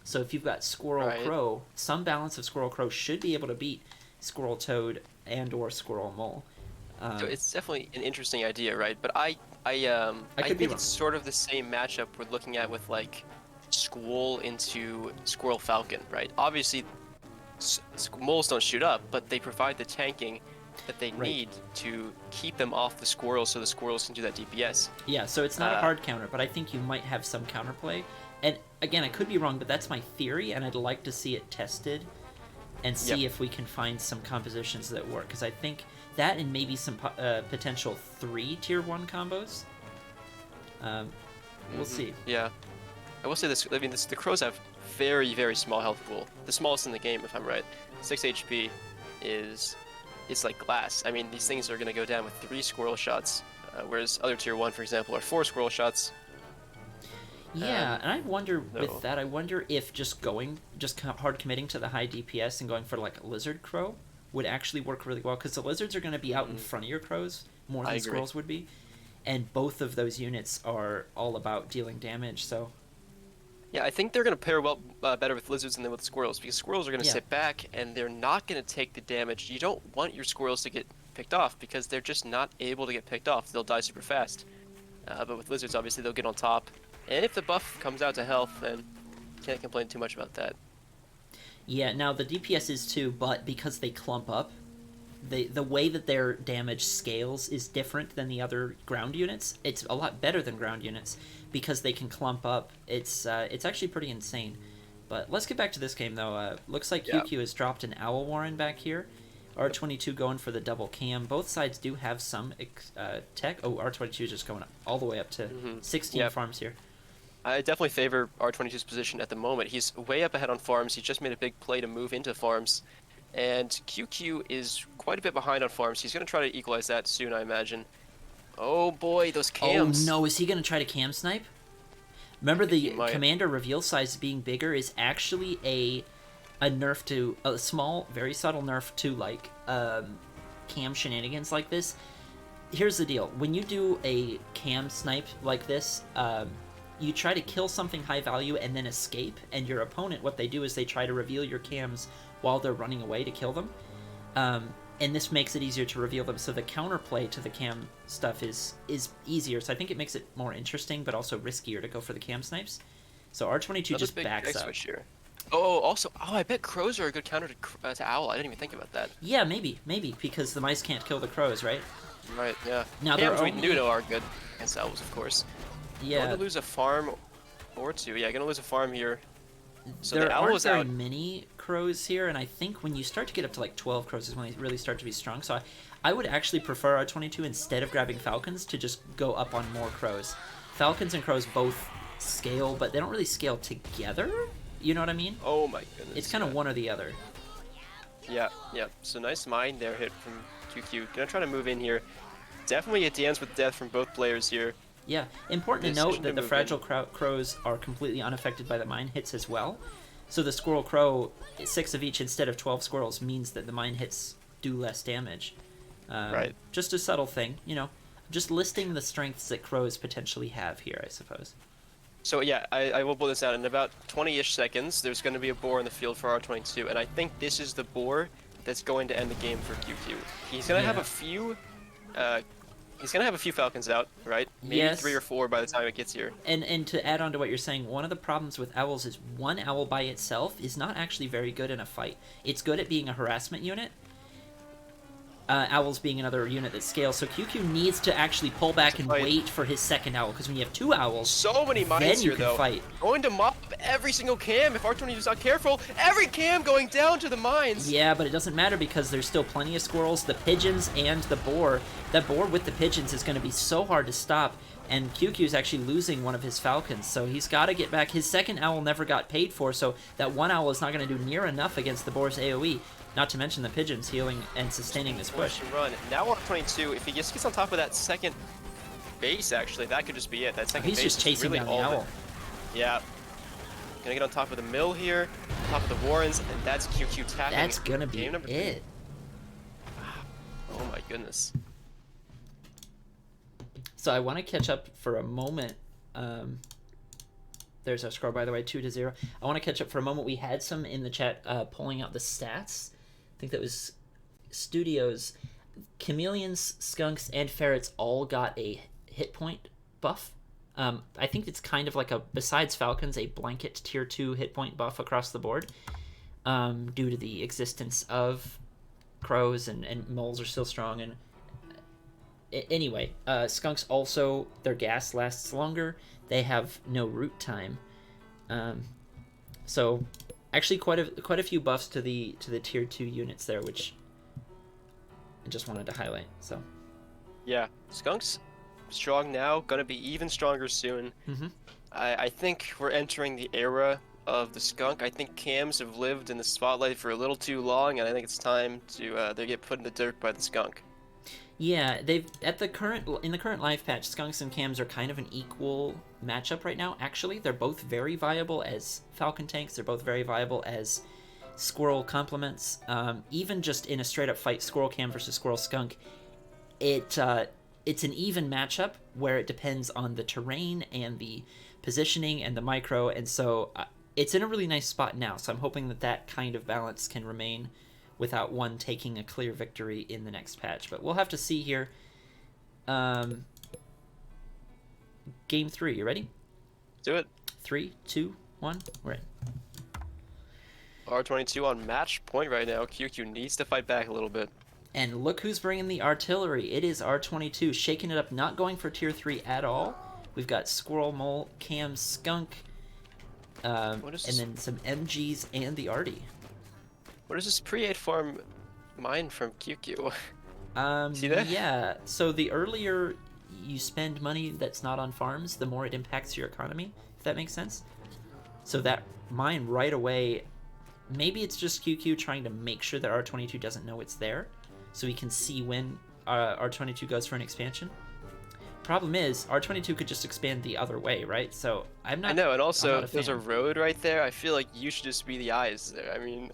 So if you've got squirrel Right. crow, some balance of squirrel crow should be able to beat squirrel toad and or squirrel mole. So it's definitely an interesting idea, right? But I could be think it's sort of the same matchup we're looking at with like Squall into Squirrel Falcon, right? Obviously, moles don't shoot up, but they provide the tanking that they Right. need to keep them off the squirrels, so the squirrels can do that DPS. Yeah, so it's not a hard counter, but I think you might have some counterplay. And again, I could be wrong, but that's my theory, and I'd like to see it tested and see if we can find some compositions that work. Because I think that and maybe some potential 3 tier 1 combos. We'll see. Yeah, I will say this. I mean, the crows have very, very small health pool. The smallest in the game, if I'm right. 6 HP is it's like glass. I mean, these things are going to go down with 3 squirrel shots, whereas other tier 1, for example, are 4 squirrel shots. Yeah, and I wonder no. with that, I wonder if just hard committing to the high DPS and going for like a lizard crow would actually work really well, because the lizards are going to be out in front of your crows more than squirrels would be, and both of those units are all about dealing damage. So Yeah, I think they're going to pair well better with lizards than with squirrels, because squirrels are going to Yeah. sit back and they're not going to take the damage. You don't want your squirrels to get picked off because they're just not able to get picked off. They'll die super fast. But with lizards, obviously, they'll get on top. And if the buff comes out to health, then can't complain too much about that. yeah, now the DPS is too, but because they clump up, the way that their damage scales is different than the other ground units. It's a lot better than ground units because they can clump up. It's actually pretty insane. But let's get back to this game though. Looks like QQ has dropped an Owl Warren back here. R22 going for the double cam. Both sides do have some tech. Oh, R22 is just going all the way up to 16 farms here. I definitely favor R22's position at the moment. He's way up ahead on farms. He just made a big play to move into farms. And QQ is quite a bit behind on farms. He's going to try to equalize that soon, I imagine. Oh boy, those cams. Oh no, is he going to try to cam snipe? Remember, the might. commander reveal size being bigger is actually a nerf to a small, very subtle nerf to like cam shenanigans like this. Here's the deal: when you do a cam snipe like this, you try to kill something high value and then escape, and your opponent, what they do is they try to reveal your cams while they're running away to kill them. And this makes it easier to reveal them, so the counterplay to the cam stuff is easier. So I think it makes it more interesting, but also riskier to go for the cam snipes. So R22 just backs up. Switch here. Also, I bet crows are a good counter to owl. I didn't even think about that. Yeah, maybe, because the mice can't kill the crows, right? Right, yeah. Now Cams they're we do know are good against owls, of course. Yeah. Going to lose a farm or 2. Yeah, going to lose a farm here. So there the owl aren't is very out. many crows here, and I think when you start to get up to like 12 crows is when they really start to be strong. So I would actually prefer R22 instead of grabbing falcons to just go up on more crows. Falcons and crows both scale, but they don't really scale together. You know what I mean? Oh my goodness. It's kind of one or the other. Yeah, yeah. So nice mine there hit from QQ. Gonna try to move in here. Definitely a dance with death from both players here. Yeah, important to Decision note that to the move fragile crows are completely unaffected by the mine hits as well. So the squirrel crow, 6 of each instead of 12 squirrels, means that the mine hits do less damage. Right. Just a subtle thing, you know. Just listing the strengths that crows potentially have here, I suppose. So yeah, I will pull this out in about 20-ish seconds. There's going to be a boar in the field for R22, and I think this is the boar that's going to end the game for QQ. He's going to have a few. He's going to have a few falcons out, right? Maybe Yes. 3 or 4 by the time it gets here. And to add on to what you're saying, one of the problems with owls is one owl by itself is not actually very good in a fight. It's good at being a harassment unit. Owls being another unit that scales, so QQ needs to actually pull back and wait for his second owl, because when you have 2 owls, So many mines then you here, can though. fight. Going to mop every single cam if R22 is not careful. Every cam going down to the mines. Yeah, but it doesn't matter because there's still plenty of squirrels, the pigeons, and the boar. That boar with the pigeons is going to be so hard to stop, and QQ is actually losing one of his falcons, so he's got to get back. His second owl never got paid for, so that one owl is not going to do near enough against the boar's AoE. Not to mention the pigeons healing and sustaining this push. Run. Now R22, if he just gets on top of that second base, actually, that could just be it. That second He's base just is chasing really down the all of it. owl. Yeah. Gonna get on top of the mill here, top of the Warrens, and that's QQ tapping. That's gonna be game number it. 2. Oh my goodness. So I want to catch up for a moment. There's our score, by the way, 2-0. I want to catch up for a moment. We had some in the chat pulling out the stats. I think that was Studios. Chameleons, skunks, and ferrets all got a hit point buff. I think it's kind of like besides falcons, a blanket tier 2 hit point buff across the board due to the existence of crows and moles are still strong. And anyway, skunks also, their gas lasts longer. They have no root time. So actually quite a few buffs to the tier 2 units there, which I just wanted to highlight. So Yeah, Skunks strong now, gonna be even stronger soon. I think we're entering the era of the skunk. I think cams have lived in the spotlight for a little too long, and I think it's time to they get put in the dirt by the skunk. yeah, they've in the current live patch, skunks and cams are kind of an equal matchup right now. Actually, they're both very viable as falcon tanks. They're both very viable as squirrel complements. Even just in a straight up fight, squirrel cam versus squirrel skunk, it's an even matchup where it depends on the terrain and the positioning and the micro, and so it's in a really nice spot now. So I'm hoping that kind of balance can remain without one taking a clear victory in the next patch. But we'll have to see here. Game 3, you ready? Do it. 3, 2, 1, we're in. R22 on match point right now. QQ needs to fight back a little bit. And look who's bringing the artillery. It is R22, shaking it up, not going for tier 3 at all. We've got Squirrel, Mole, Cam, Skunk, and then some MGs and the Arty. What is this pre-8 farm mine from QQ? See that? Yeah, so the earlier you spend money that's not on farms, the more it impacts your economy, if that makes sense. So that mine right away, maybe it's just QQ trying to make sure that R22 doesn't know it's there, so we can see when R22 goes for an expansion. Problem is, R22 could just expand the other way, right? So I'm not. I know, and also I'm not there's a road right there. I feel like you should just be the eyes there. I mean,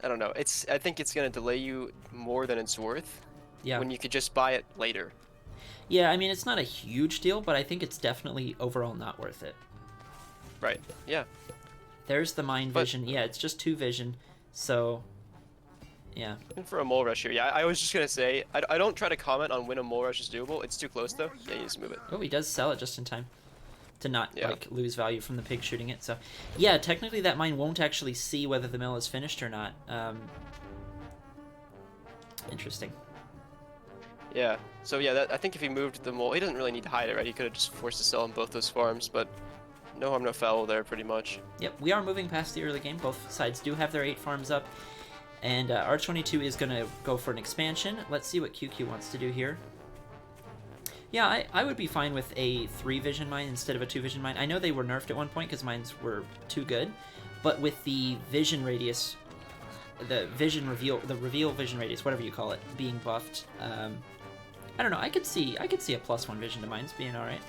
I don't know. I think it's gonna delay you more than it's worth. Yeah. When you could just buy it later. Yeah, I mean it's not a huge deal, but I think it's definitely overall not worth it. Right. Yeah. There's the mine vision. Yeah, it's just 2 vision, so. Yeah. And for a mole rush here, yeah, I was just gonna say, I don't try to comment on when a mole rush is doable. It's too close though. Yeah, you just move it. Oh, he does sell it just in time to not like lose value from the pig shooting it. So, yeah, technically that mine won't actually see whether the mill is finished or not. Interesting. Yeah. So yeah, I think if he moved the mole, he doesn't really need to hide it, right? He could have just forced to sell on both those farms, but no harm, no foul there, pretty much. Yep, we are moving past the early game. Both sides do have their 8 farms up. And R22 is going to go for an expansion. Let's see what QQ wants to do here. Yeah, I would be fine with a 3 vision mine instead of a 2 vision mine. I know they were nerfed at one point because mines were too good. But with the vision radius, the reveal vision radius, whatever you call it, being buffed, I don't know. I could see a +1 vision to mines being all right.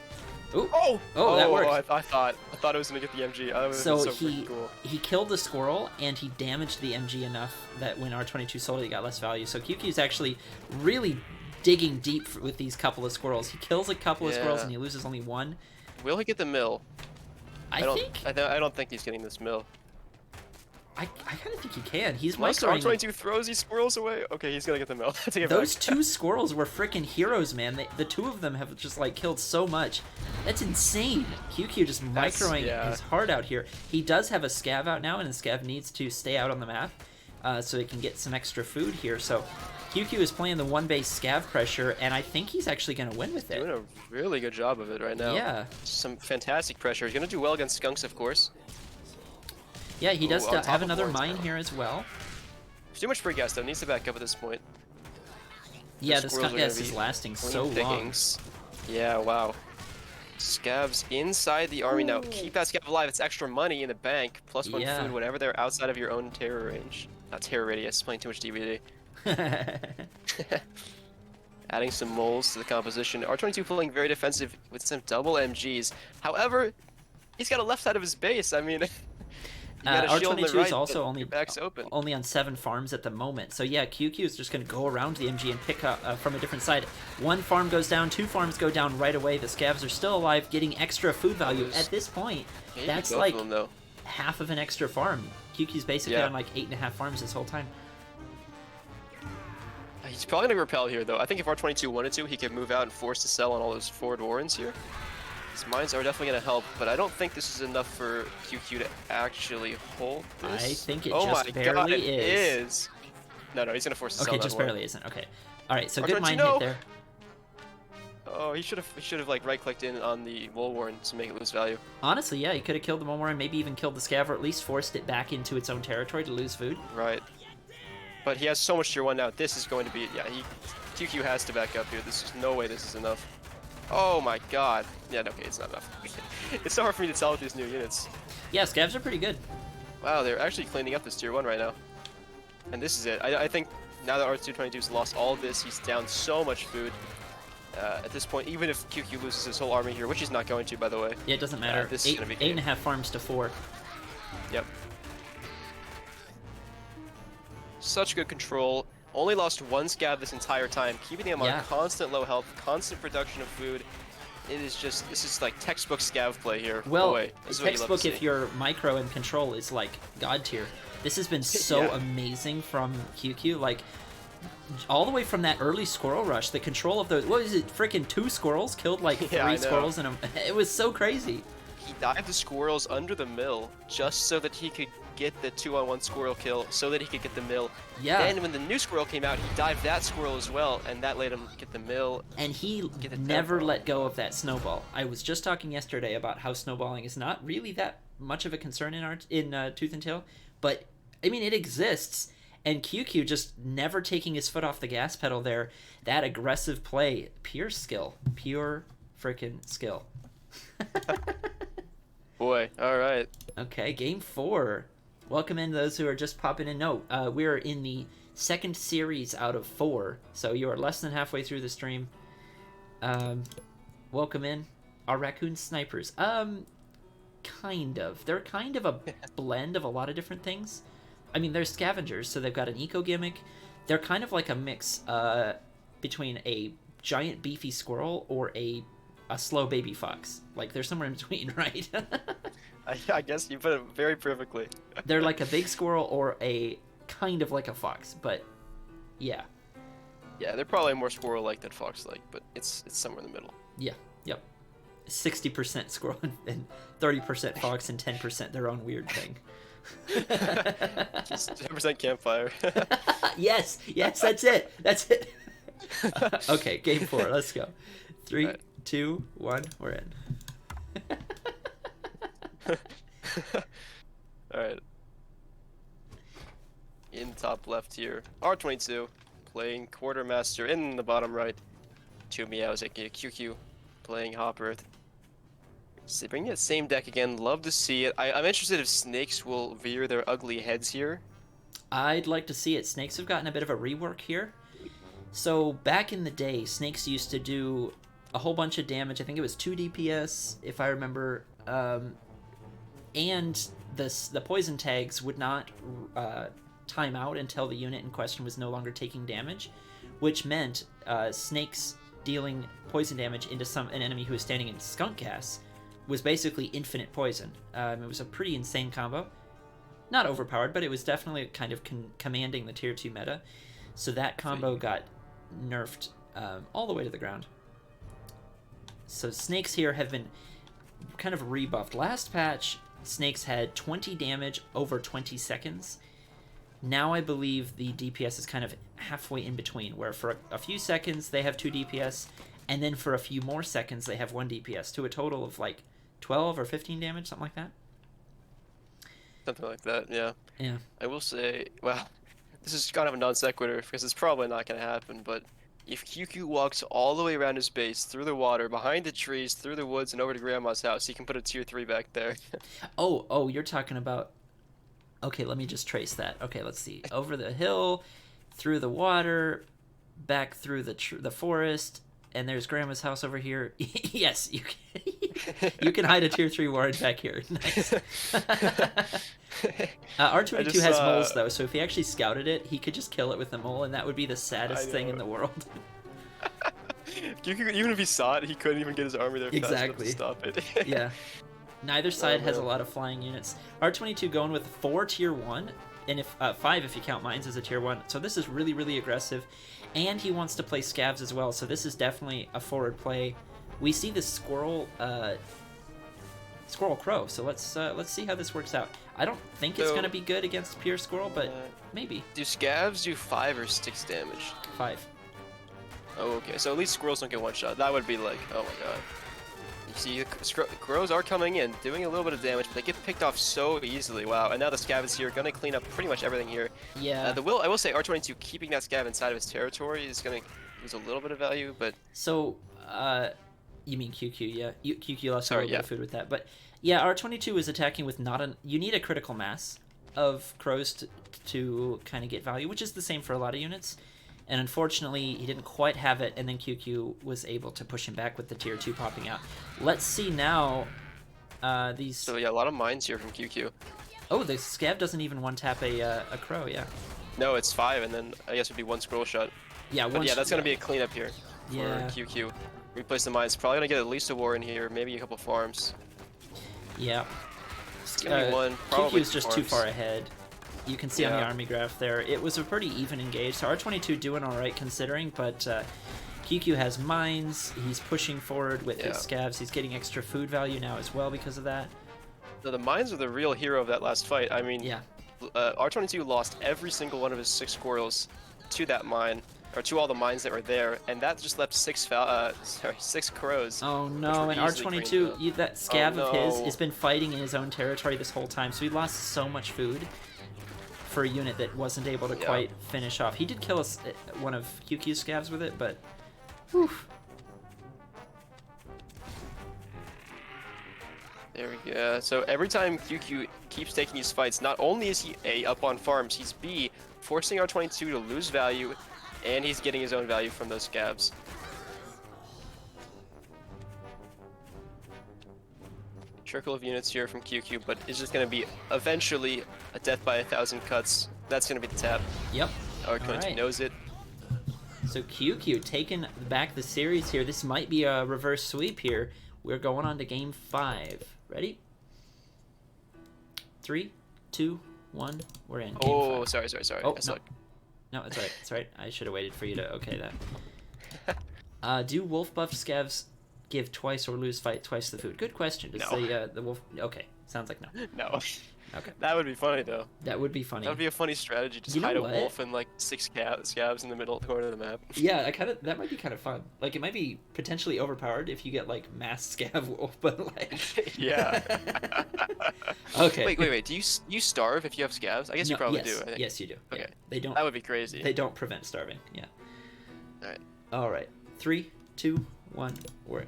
Ooh. Oh, that worked. I thought it was gonna get the MG. So freaking cool. he killed the squirrel and he damaged the MG enough that when R22 sold it, he got less value. So QQ's actually really digging deep with these couple of squirrels. He kills a couple of squirrels and he loses only 1. Will he get the mill? I don't think he's getting this mill. I kind of think he can. He's Once microing. R22 throws these squirrels away. Okay, he's gonna get the mill. Those 2 squirrels were freaking heroes, man. The 2 of them have just like killed so much. That's insane. QQ just microing his heart out here. He does have a Scav out now, and the Scav needs to stay out on the map so he can get some extra food here. So QQ is playing the 1-base Scav pressure, and I think he's actually going to win with it. Doing a really good job of it right now. Yeah. Some fantastic pressure. He's going to do well against Skunks, of course. Yeah, he does have another mine here as well. There's too much free gas, though. Needs to back up at this point. Yeah, the skunk gas is lasting so long. Yeah, wow. Scavs inside the army now. Keep that Scav alive. It's extra money in the bank. +1 food whenever they're outside of your own terror range. Not terror radius. Playing too much DVD. Adding some moles to the composition. R22 playing very defensive with some double MGs. However, he's got a left side of his base. I mean... R22 is also open. only on 7 farms at the moment. So yeah, QQ is just going to go around the MG and pick up from a different side. 1 farm goes down, 2 farms go down right away. The Scavs are still alive, getting extra food value. At this point, that's like half of an extra farm. QQ's basically on like 8.5 farms this whole time. He's probably going to repel here, though. I think if R22 wanted to, he could move out and force to sell on all those forward Warrens here. His mines are definitely going to help, but I don't think this is enough for QQ to actually hold this. I think it just barely is. No, he's going to force to sell. Okay, just barely isn't. Okay. All right, so good mine hit there. Oh, he should have like right-clicked in on the Wool Warren to make it lose value. Honestly, yeah, he could have killed the Wool Warren, maybe even killed the Scav, or at least forced it back into its own territory to lose food. Right. But he has so much tier 1 now. This is going to be... Yeah, QQ has to back up here. There's no way this is enough. Oh my god. Yeah, okay, it's not enough. It's so hard for me to tell with these new units. Yeah, Scavs are pretty good. Wow, they're actually cleaning up this tier 1 right now. And this is it. I think now that R222's lost all of this, he's down so much food. At this point, even if QQ loses his whole army here, which he's not going to, by the way. Yeah, it doesn't matter. This is going to be 8.5 farms to 4. Yep. Such good control. Only lost 1 Scav this entire time, keeping him on constant low health, constant production of food. This is like textbook Scav play here. Well, textbook if your micro and control is like god tier. This has been so amazing from QQ. Like, all the way from that early squirrel rush, the control of those, what is it, freaking 2 squirrels killed like 3 squirrels in them. It was so crazy. He dived the squirrels under the mill just so that he could get the 2-on-1 squirrel kill, so that he could get the mill. Yeah. Then when the new squirrel came out, he dived that squirrel as well, and that let him get the mill. And he never let go of that snowball. I was just talking yesterday about how snowballing is not really that much of a concern in Tooth and Tail, but I mean it exists. And QQ just never taking his foot off the gas pedal there. That aggressive play, pure skill, pure freaking skill. Boy, all right. Okay, game 4. Welcome in those who are just popping in. No, we're in the 2nd series out of 4, so you are less than halfway through the stream. Welcome in. Are raccoon snipers? Kind of. They're kind of a blend of a lot of different things. I mean, they're scavengers, so they've got an eco gimmick. They're kind of like a mix between a giant beefy squirrel or a slow baby fox. Like, they're somewhere in between, right? I guess you put it very perfectly. They're like a big squirrel or a kind of like a fox, but yeah. Yeah, they're probably more squirrel-like than fox-like, but it's somewhere in the middle. Yeah, yep. 60% squirrel and 30% fox and 10% their own weird thing. Just 10% campfire. Yes, that's it. That's it. Okay, game 4. Let's go. 3, 2, 1. We're in. All right. In top left here, R22 playing Quartermaster in the bottom right. Two Meows, aka QQ, playing Hopper. So they bring that same deck again. Love to see it. I'm interested if Snakes will veer their ugly heads here. I'd like to see it. Snakes have gotten a bit of a rework here. So back in the day, Snakes used to do a whole bunch of damage. I think it was 2 DPS, if I remember. And the poison tags would not time out until the unit in question was no longer taking damage, which meant Snakes dealing poison damage into an enemy who was standing in skunk gas was basically infinite poison. It was a pretty insane combo. Not overpowered, but it was definitely kind of commanding the tier 2 meta. So that combo got nerfed all the way to the ground. So Snakes here have been kind of rebuffed. Last patch, Snakes had 20 damage over 20 seconds. Now I believe the DPS is kind of halfway in between, where for a few seconds they have 2 DPS, and then for a few more seconds they have 1 DPS, to a total of like 12 or 15 damage, something like that. Something like that, yeah. Yeah. I will say, well, this is kind of a non sequitur because it's probably not going to happen, but if QQ walks all the way around his base, through the water, behind the trees, through the woods, and over to Grandma's house, he can put a tier 3 back there. Oh, you're talking about... Okay, let me just trace that. Okay, let's see. Over the hill, through the water, back through the forest, and there's Grandma's house over here. Yes, you can hide a tier 3 ward back here. Nice. R22 has moles, though, so if he actually scouted it, he could just kill it with the mole, and that would be the saddest thing in the world. Even if he saw it, he couldn't even get his army there fast enough to stop it. Yeah. Neither side has a lot of flying units. R22 going with 4 tier 1, and 5 if you count mines as a tier 1. So this is really, really aggressive. And he wants to play Scavs as well, so this is definitely a forward play. We see the Squirrel Crow, so let's see how this works out. I don't think it's going to be good against pure Squirrel, but maybe. Do Scavs do 5 or 6 damage? 5. Oh, okay. So at least Squirrels don't get one shot. That would be like, oh my god. You see, the Crows are coming in, doing a little bit of damage, but they get picked off so easily. Wow, and now the Scav is here, gonna clean up pretty much everything here. Yeah. I will say, R22 keeping that Scav inside of his territory is gonna lose a little bit of value, but... So, you mean QQ, yeah. QQ lost a little bit of food with that. But, yeah, R22 is attacking with you need a critical mass of Crows to kind of get value, which is the same for a lot of units. And unfortunately, he didn't quite have it, and then QQ was able to push him back with the tier 2 popping out. Let's see now these... So yeah, a lot of mines here from QQ. Oh, the Scav doesn't even one-tap a Crow, yeah. No, it's 5, and then I guess it would be 1 Squirrel shot. Yeah, but yeah, that's going to be a cleanup here for yeah. QQ. Replace the mines. Probably going to get at least a war in here, maybe a couple farms. Yeah. QQ's just too far ahead. You can see on the army graph there, it was a pretty even engage. So R22 doing all right considering, but QQ has mines. He's pushing forward with his Scavs. He's getting extra food value now as well because of that. So the mines are the real hero of that last fight. I mean, R22 lost every single one of his 6 squirrels to that mine, or to all the mines that were there, and that just left 6 crows. Oh no, and R22, that Scav of his has been fighting in his own territory this whole time, so he lost so much food for a unit that wasn't able to quite finish off. He did kill one of QQ's Scavs with it, but whew. There we go. So every time QQ keeps taking these fights, not only is he A, up on farms, he's B, forcing R22 to lose value, and he's getting his own value from those Scavs. Trickle of units here from QQ, but it's just going to be eventually a death by 1,000 cuts. That's going to be the tap. Yep. R22 knows it. So QQ taking back the series here. This might be a reverse sweep here. We're going on to game 5. Ready? 3, 2, 1. We're in. Game 5. Sorry. Oh, no, it's alright. It's alright. I should have waited for you to okay that. Do wolf buffed Scavs give twice or lose fight twice the food? Good question. Does the wolf... Okay, sounds like no. No. Okay. That would be funny though. That would be funny. That would be a funny strategy. Just You know hide a what? wolf and like 6 scabs in the middle corner of the map. Yeah, that might be kind of fun. Like it might be potentially overpowered if you get like mass scav wolf, but like Yeah. Okay. Wait. Do you starve if you have scabs? I guess you probably yes, do. I think. Yes, you do. Okay. Yeah. They don't. That would be crazy. They don't prevent starving. Yeah. All right. All right. 3, 2, 1. We're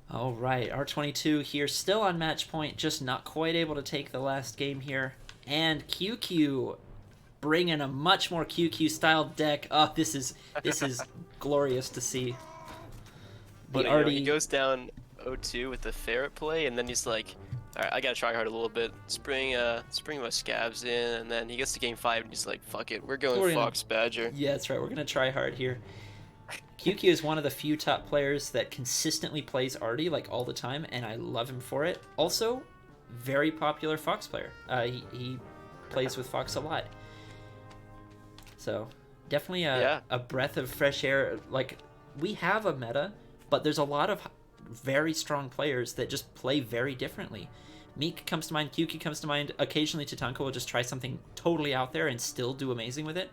all right. R22 here, still on match point, just not quite able to take the last game here. And QQ bringing a much more QQ style deck. Oh, this is glorious to see. But you know, he goes down 0-2 with the ferret play, and then he's like, all right, I gotta try hard a little bit. Spring my scabs in, and then he gets to game 5, and he's like, fuck it, we're going Fox Badger. Yeah, that's right. We're gonna try hard here. QQ is one of the few top players that consistently plays Artie like all the time, and I love him for it. Also, very popular Fox player. He plays with Fox a lot. So definitely a breath of fresh air. Like, we have a meta, but there's a lot of very strong players that just play very differently. Meek comes to mind, QQ comes to mind. Occasionally Tatanka will just try something totally out there and still do amazing with it.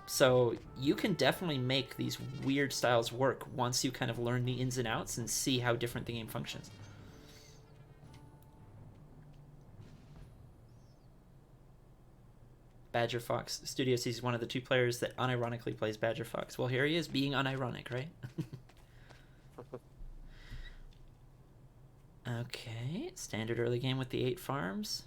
So you can definitely make these weird styles work once you kind of learn the ins and outs and see how different the game functions. Badger Fox Studio sees he's one of the 2 players that unironically plays Badger Fox. Well, here he is being unironic, right? Okay, standard early game with the 8 farms.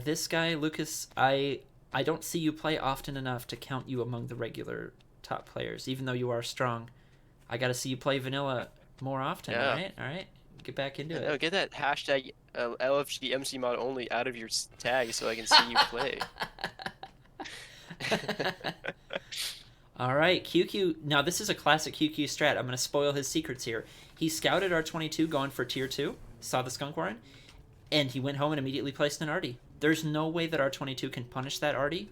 This guy, Lucas, I don't see you play often enough to count you among the regular top players, even though you are strong. I gotta see you play vanilla more often, yeah. All right? Get back into it. No, get that hashtag LFG MC mod only out of your tag so I can see you play. All right, QQ. Now, this is a classic QQ strat. I'm going to spoil his secrets here. He scouted R22 going for tier 2, saw the Skunk Warren, and he went home and immediately placed an Artie. There's no way that R22 can punish that Artie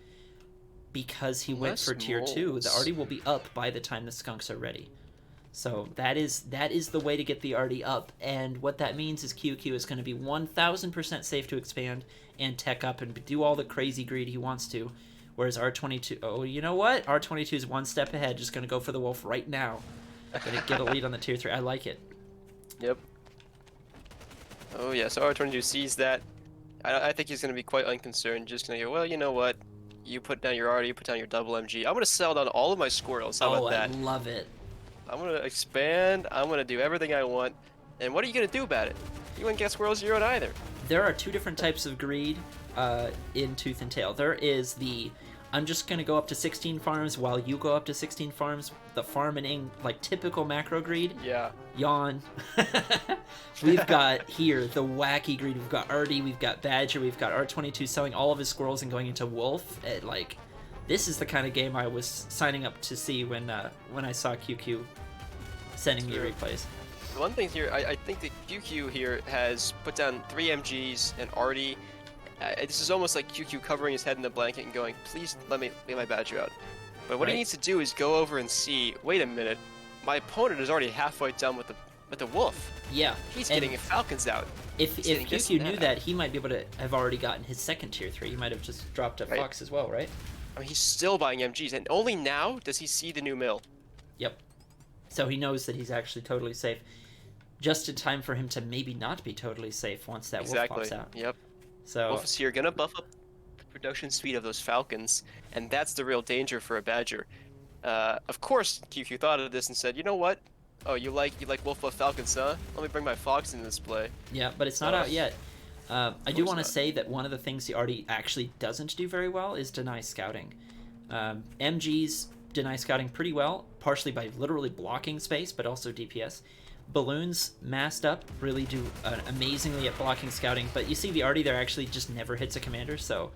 because he went for tier 2. The Artie will be up by the time the Skunks are ready. So that is the way to get the Artie up, and what that means is QQ is going to be 1000% safe to expand and tech up and do all the crazy greed he wants to, whereas R22, oh, you know what? R22 is one step ahead, just going to go for the wolf right now. Going to get a lead on the tier 3. I like it. Yep. Oh yeah, so R22 sees that. I think he's going to be quite unconcerned, just going to go, well, you know what? You put down your Artie, you put down your double MG. I'm going to sell down all of my squirrels. How about that? I love it. I'm going to expand. I'm going to do everything I want. And what are you going to do about it? You wouldn't get squirrels of your own either. There are 2 different types of greed in Tooth and Tail. There is the, I'm just going to go up to 16 farms while you go up to 16 farms. The farming, like typical macro greed. Yeah. Yawn. We've got here the wacky greed. We've got Artie, we've got Badger, we've got R22 selling all of his squirrels and going into Wolf. Like, this is the kind of game I was signing up to see when I saw QQ sending me replays. One thing here, I think that QQ here has put down 3 MGs and Artie. This is almost like QQ covering his head in the blanket and going, please let me get my Badger out. But what he needs to do is go over and see, wait a minute, my opponent is already halfway done with the wolf. Yeah. He's getting Falcons out. If QQ knew that, he might be able to have already gotten his second tier 3. He might have just dropped a Fox as well, right? I mean, he's still buying MGs, and only now does he see the new mill. Yep. So he knows that he's actually totally safe. Just in time for him to maybe not be totally safe once that wolf pops out. Yep. So wolf is here, gonna buff up the production speed of those Falcons, and that's the real danger for a Badger. Of course, QQ thought of this and said, you know what? Oh, you like wolf buff Falcons, huh? Let me bring my Fox into this play. Yeah, but it's not out yet. I do want to say that one of the things the Artie actually doesn't do very well is deny scouting. MGs deny scouting pretty well, partially by literally blocking space, but also DPS. Balloons masked up really do amazingly at blocking scouting, but you see the Artie there actually just never hits a commander, so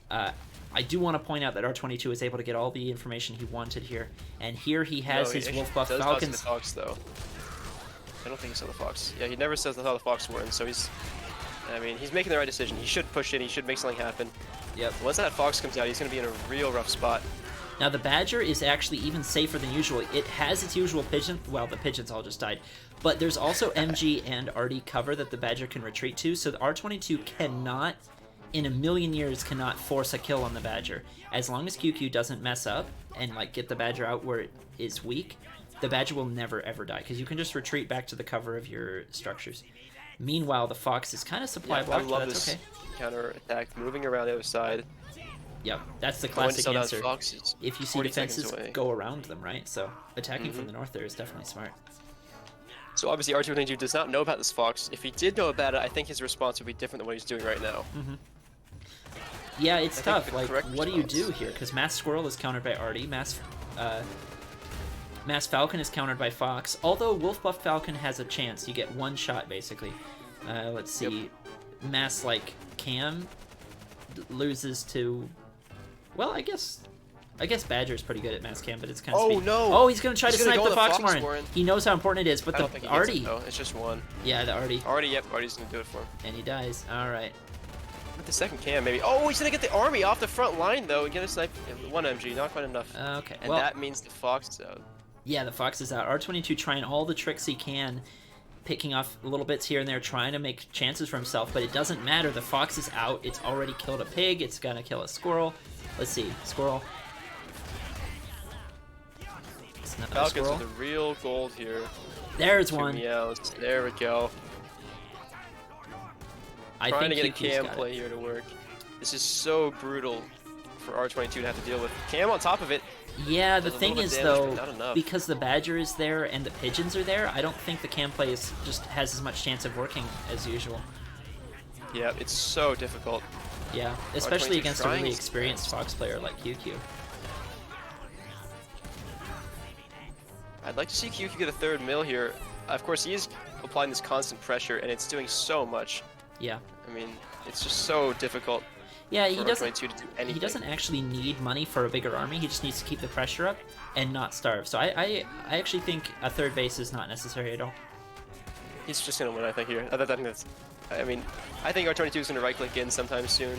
I do want to point out that R22 is able to get all the information he wanted here, and here he has his wolf buff Falcons. The Fox, though. I don't think he saw the Fox. Yeah, he never says how the Fox were, and so he's making the right decision. He should push in, he should make something happen. Yep. Once that Fox comes out, he's going to be in a real rough spot. Now the Badger is actually even safer than usual. It has its usual pigeon. Well, the pigeons all just died. But there's also MG and Artie cover that the Badger can retreat to, so the R22 cannot, in a million years, cannot force a kill on the Badger. As long as QQ doesn't mess up and like get the Badger out where it is weak, the Badger will never ever die, because you can just retreat back to the cover of your structures. Meanwhile, the Fox is kind of supply blocked, I love but that's this okay. counter attack, moving around the other side. Yep, that's the Going to classic sell down answer. Foxes If you see 40 seconds defenses away. go around them, right? So attacking from the north there is definitely smart. So obviously R222 does not know about this Fox. If he did know about it, I think his response would be different than what he's doing right now. Yeah, it's I think tough. the Like, correct what do you do response- here? Because Mass Squirrel is countered by Artie. Mass Falcon is countered by Fox. Although Wolf Buff Falcon has a chance. You get one shot, basically. Let's see. Mass, like, Cam loses to... Well, I guess Badger's pretty good at Mass Cam, but it's kind of Oh, speed. no! Oh, he's going to try He's to gonna snipe go the on the Fox Fox Warren. Warren. He knows how important it is, but I don't the think he gets Artie... it, though. It's just one. Yeah, the Artie. Yep, Artie's gonna do it for him. And he dies. All right. With the second cam, maybe. Oh, he's gonna get the army off the front line, though, and get a snipe. One MG, not quite enough. Okay. And Well, that means the Fox is out. yeah, the Fox is out. R22 trying all the tricks he can, picking off little bits here and there, trying to make chances for himself, but it doesn't matter. The Fox is out. It's already killed a pig. It's gonna kill a squirrel. Let's see. Squirrel. It's another Falcons squirrel. are the real gold here. There's 2 one. meows. There we go. I Trying to think get a QQ's cam got play it. here to work. This is so brutal for R22 to have to deal with. Cam on top of it. Yeah, the Does a thing little is, bit of damage, though, but not enough. because the Badger is there and the Pigeons are there, I don't think the cam play is just has as much chance of working as usual. Yeah, it's so difficult. Yeah, especially R22 against a trying really his experienced best. Fox player like QQ. I'd like to see QQ get a third mill here. Of course, he is applying this constant pressure, and it's doing so much. Yeah. I mean, it's just so difficult Yeah, for he doesn't. R22 to do anything. He doesn't actually need money for a bigger army. He just needs to keep the pressure up and not starve. So I actually think a third base is not necessary at all. He's just gonna win, I think, here. I think that's. I mean, I think R22 is gonna right-click in sometime soon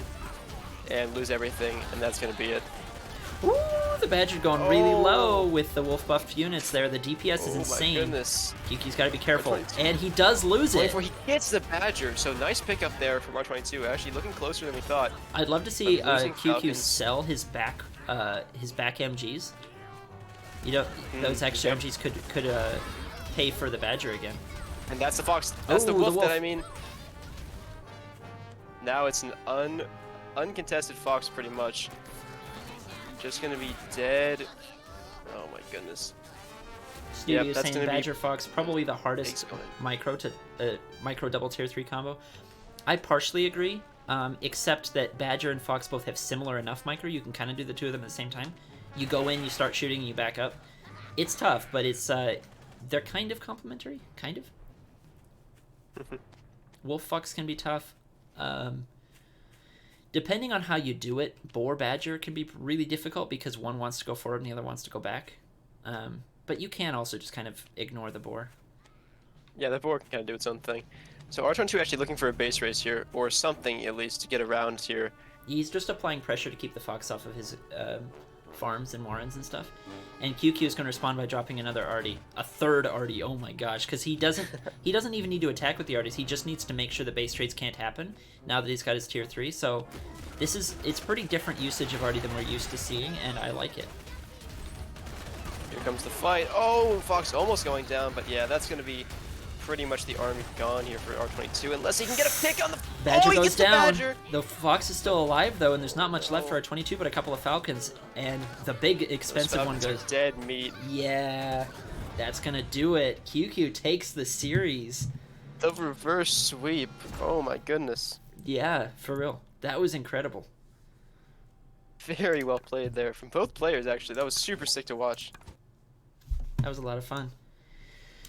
and lose everything, and that's gonna be it. Ooh, the Badger going really Oh. low with the wolf buffed units there. The DPS is Oh insane. my goodness. QQ's got to be careful, R22. and he does lose it. 24, he gets the Badger, so nice pickup there from R22. Actually, looking closer than we thought. I'd love to see But losing QQ Falcons- sell his back MGs. You know, those extra yep. MGs could pay for the Badger again. And that's the Fox. That's the Oh, the wolf, wolf. that I mean. Now it's an uncontested Fox, pretty much. Just gonna be dead. Oh my goodness. Studio Yep, that's saying gonna be Badger Fox probably the hardest excellent. micro double tier 3 combo. I partially agree, except that Badger and Fox both have similar enough micro. You can kind of do the two of them at the same time. You go in, you start shooting, you back up. It's tough, but it's they're kind of complementary, kind of. Wolf Fox can be tough. Depending on how you do it, Boar Badger can be really difficult because one wants to go forward and the other wants to go back. But you can also just kind of ignore the Boar. Yeah, the board can kind of do its own thing. So R22 actually looking for a base race here, or something at least to get around here. He's just applying pressure to keep the Fox off of his farms and Warrens and stuff. And QQ is going to respond by dropping another Artie. A third Artie, oh my gosh. Because he doesn't even need to attack with the Arties. He just needs to make sure the base trades can't happen now that he's got his tier 3. So it's pretty different usage of Artie than we're used to seeing, and I like it. Here comes the fight. Oh, Fox almost going down, but yeah, that's going to be pretty much the army gone here for R22, unless he can get a pick on the... Badger oh, he goes gets down. The Badger. The Fox is still alive, though, and there's not much left for R22, but a couple of Falcons. And the big, expensive one Falcons are goes... dead meat. Yeah, that's going to do it. QQ takes the series. The reverse sweep. Oh my goodness. Yeah, for real. That was incredible. Very well played there from both players, actually. That was super sick to watch. That was a lot of fun.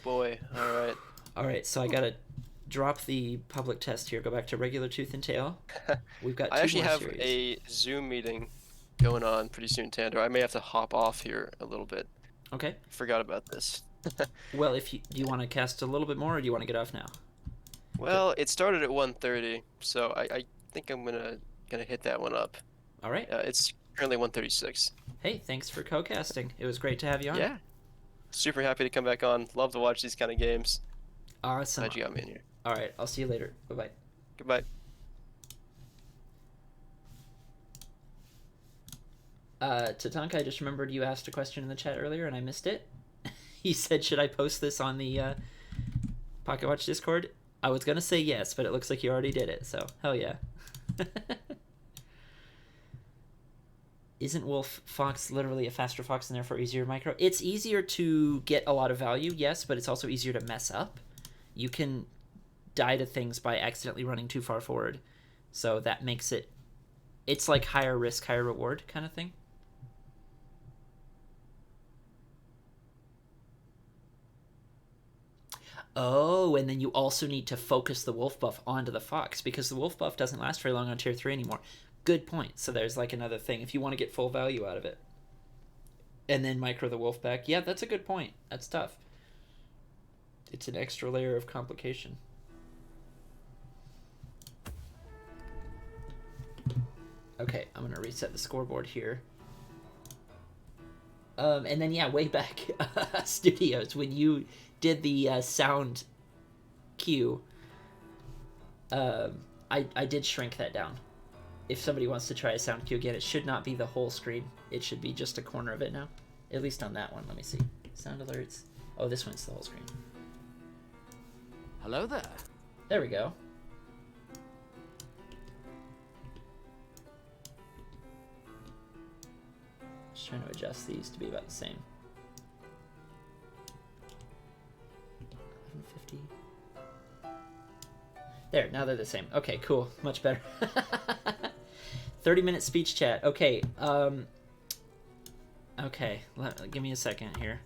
Boy, alright. All right, so I got to drop the public test here. Go back to regular tooth and tail. We've got two I actually more have series. a Zoom meeting going on pretty soon, Tander. I may have to hop off here a little bit. Okay. Forgot about this. Well, do you want to cast a little bit more, or do you want to get off now? Well, it started at 1:30, so I think I'm gonna hit that one up. All right. It's currently 136. Hey, thanks for co-casting. It was great to have you on. Yeah. Super happy to come back on. Love to watch these kind of games. Awesome. Glad you got me in here. All right, I'll see you later. Bye-bye. Goodbye. Tatanka, I just remembered you asked a question in the chat earlier and I missed it. He said, should I post this on the Pocket Watch Discord? I was going to say yes, but it looks like you already did it, so hell yeah. Isn't Wolf Fox literally a faster fox and therefore easier micro? It's easier to get a lot of value, yes, but it's also easier to mess up. You can die to things by accidentally running too far forward, so that makes it... It's like higher risk, higher reward kind of thing. Oh, and then you also need to focus the wolf buff onto the fox because the wolf buff doesn't last very long on tier 3 anymore. Good point. So there's like another thing if you want to get full value out of it. And then micro the wolf back. Yeah, that's a good point. That's tough. It's an extra layer of complication. Okay, I'm going to reset the scoreboard here. And then, yeah, way back studios, when you did the sound cue, I did shrink that down. If somebody wants to try a sound cue again, it should not be the whole screen. It should be just a corner of it now. At least on that one. Let me see. Sound alerts. Oh, this one's the whole screen. Hello there. There we go. Just trying to adjust these to be about the same. 1150. There, now they're the same. Okay, cool. Much better. 30-minute speech chat. Okay, okay, give me a second here.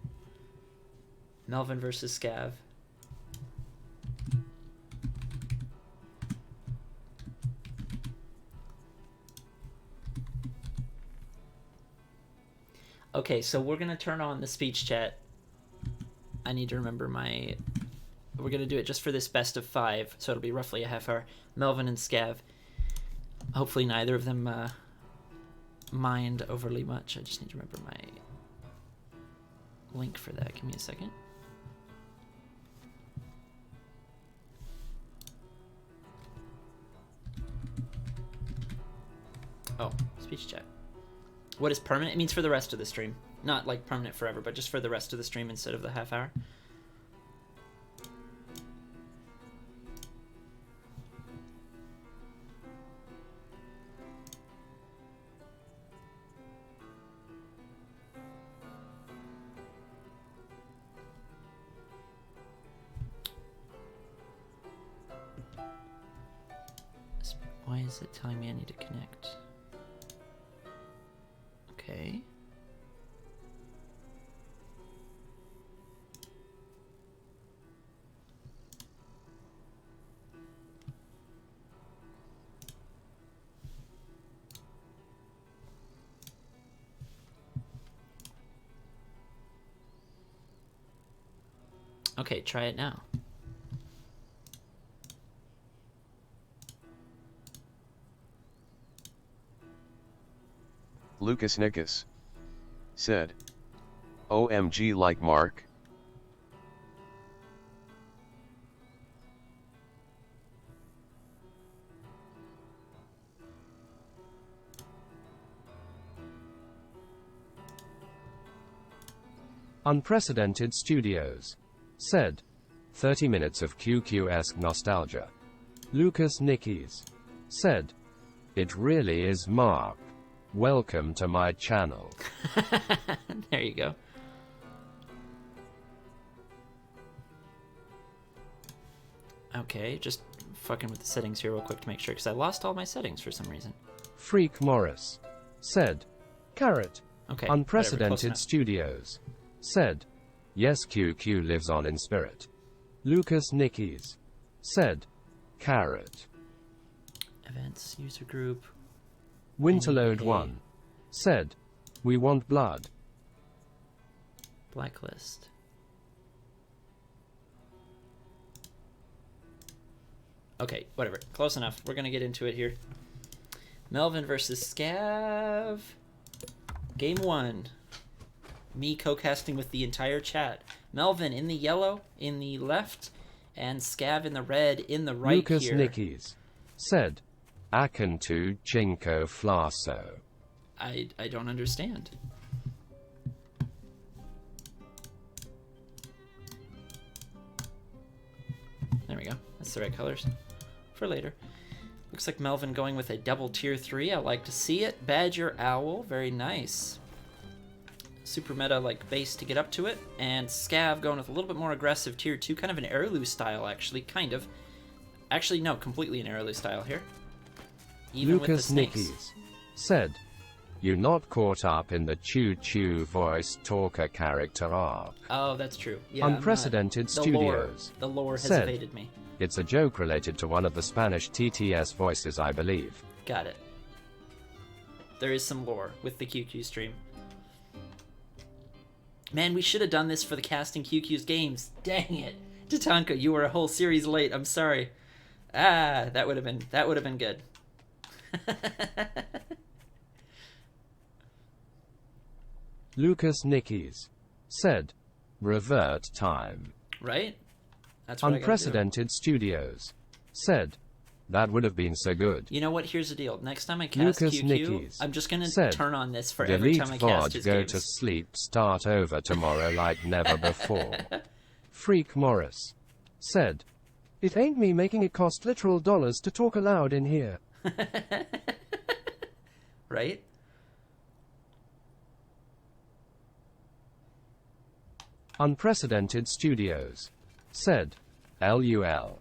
Melvin versus Scav. Okay, so we're going to turn on the speech chat. I need to remember my... We're going to do it just for this best of 5, so it'll be roughly a half hour. Melvin and Scav. Hopefully neither of them mind overly much. I just need to remember my link for that. Give me a second. Oh, speech chat. What is permanent? It means for the rest of the stream. Not like permanent forever, but just for the rest of the stream instead of the half hour. Why is it telling me I need to connect? Okay. Okay, try it now. Lucas Nickus said, OMG like Mark. Unprecedented Studios said, 30 minutes of QQ-esque nostalgia. Lucas Nickies said, it really is Mark. Welcome to my channel. There you go. Okay, just fucking with the settings here real quick to make sure, because I lost all my settings for some reason. Freak Morris said, Carrot. Okay, Unprecedented Studios said, yes, QQ lives on in spirit. Lucas Nickies said, Carrot. Events, user group. Winterload 1 said, we want blood. Blacklist. Okay, whatever. Close enough. We're gonna get into it here. Melvin versus Scav. Game 1. Me co-casting with the entire chat. Melvin in the yellow, in the left, and Scav in the red, in the right Lucas here. Nickies said, Akantu Chinko Flaso. I don't understand. There we go. That's the right colors for later. Looks like Melvin going with a double tier 3. I like to see it. Badger Owl. Very nice. Super meta like base to get up to it. And Scav going with a little bit more aggressive tier 2. Kind of an Airlu style, actually. Kind of. Actually, no. Completely an Airlu style here. Even with the Lucas snakes. Nickies said, you not caught up in the choo-choo voice talker character arc. Oh, that's true. Yeah, Unprecedented I'm not. Studios The lore has said, evaded me. It's a joke related to one of the Spanish TTS voices, I believe. Got it. There is some lore with the QQ stream. Man, we should have done this for the casting QQ's games. Dang it. Tatanka, you were a whole series late. I'm sorry. Ah, that would have been good. Lucas Nickies said, revert time. Right? That's what Unprecedented Studios said, that would have been so good. You know what? Here's the deal. Next time I cast Lucas QQ, Nickies I'm just gonna said, turn on this for every delete time I cast VOD, his go games. to sleep, start over tomorrow like never before. Freak Morris said, it ain't me making it cost literal dollars to talk aloud in here. Right? Unprecedented Studios said, LUL.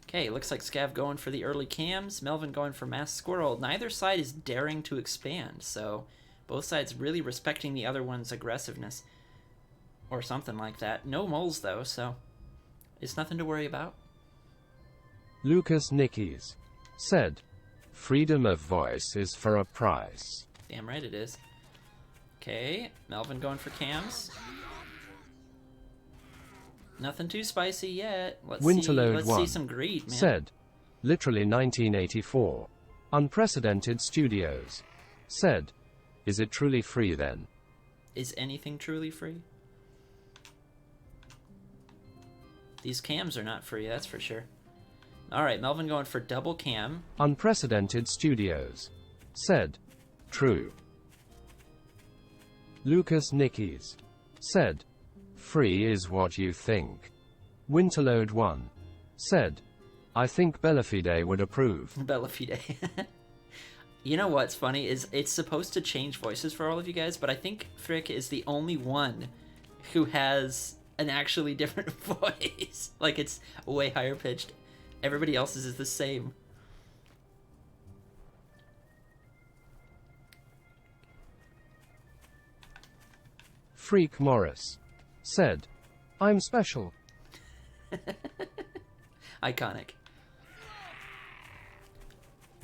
Okay, looks like Scav going for the early cams, Melvin going for Mass Squirrel. Neither side is daring to expand, so both sides really respecting the other one's aggressiveness. Or something like that. No moles, though, so it's nothing to worry about. Lucas Nickies said, freedom of voice is for a price. Damn right it is. Okay, Melvin going for cams. Nothing too spicy yet. Let's see some greed, man. Said, literally 1984. Unprecedented Studios said, is it truly free then? Is anything truly free? These cams are not free, that's for sure. Alright, Melvin going for double cam. Unprecedented Studios said, true. Lucas Nickies said, free is what you think. Winterlode 1 said, I think Bellafide would approve. Bellafide. You know what's funny is it's supposed to change voices for all of you guys, but I think Frick is the only one who has an actually different voice. Like, it's way higher pitched. Everybody else's is the same. Freak Morris said, I'm special. Iconic.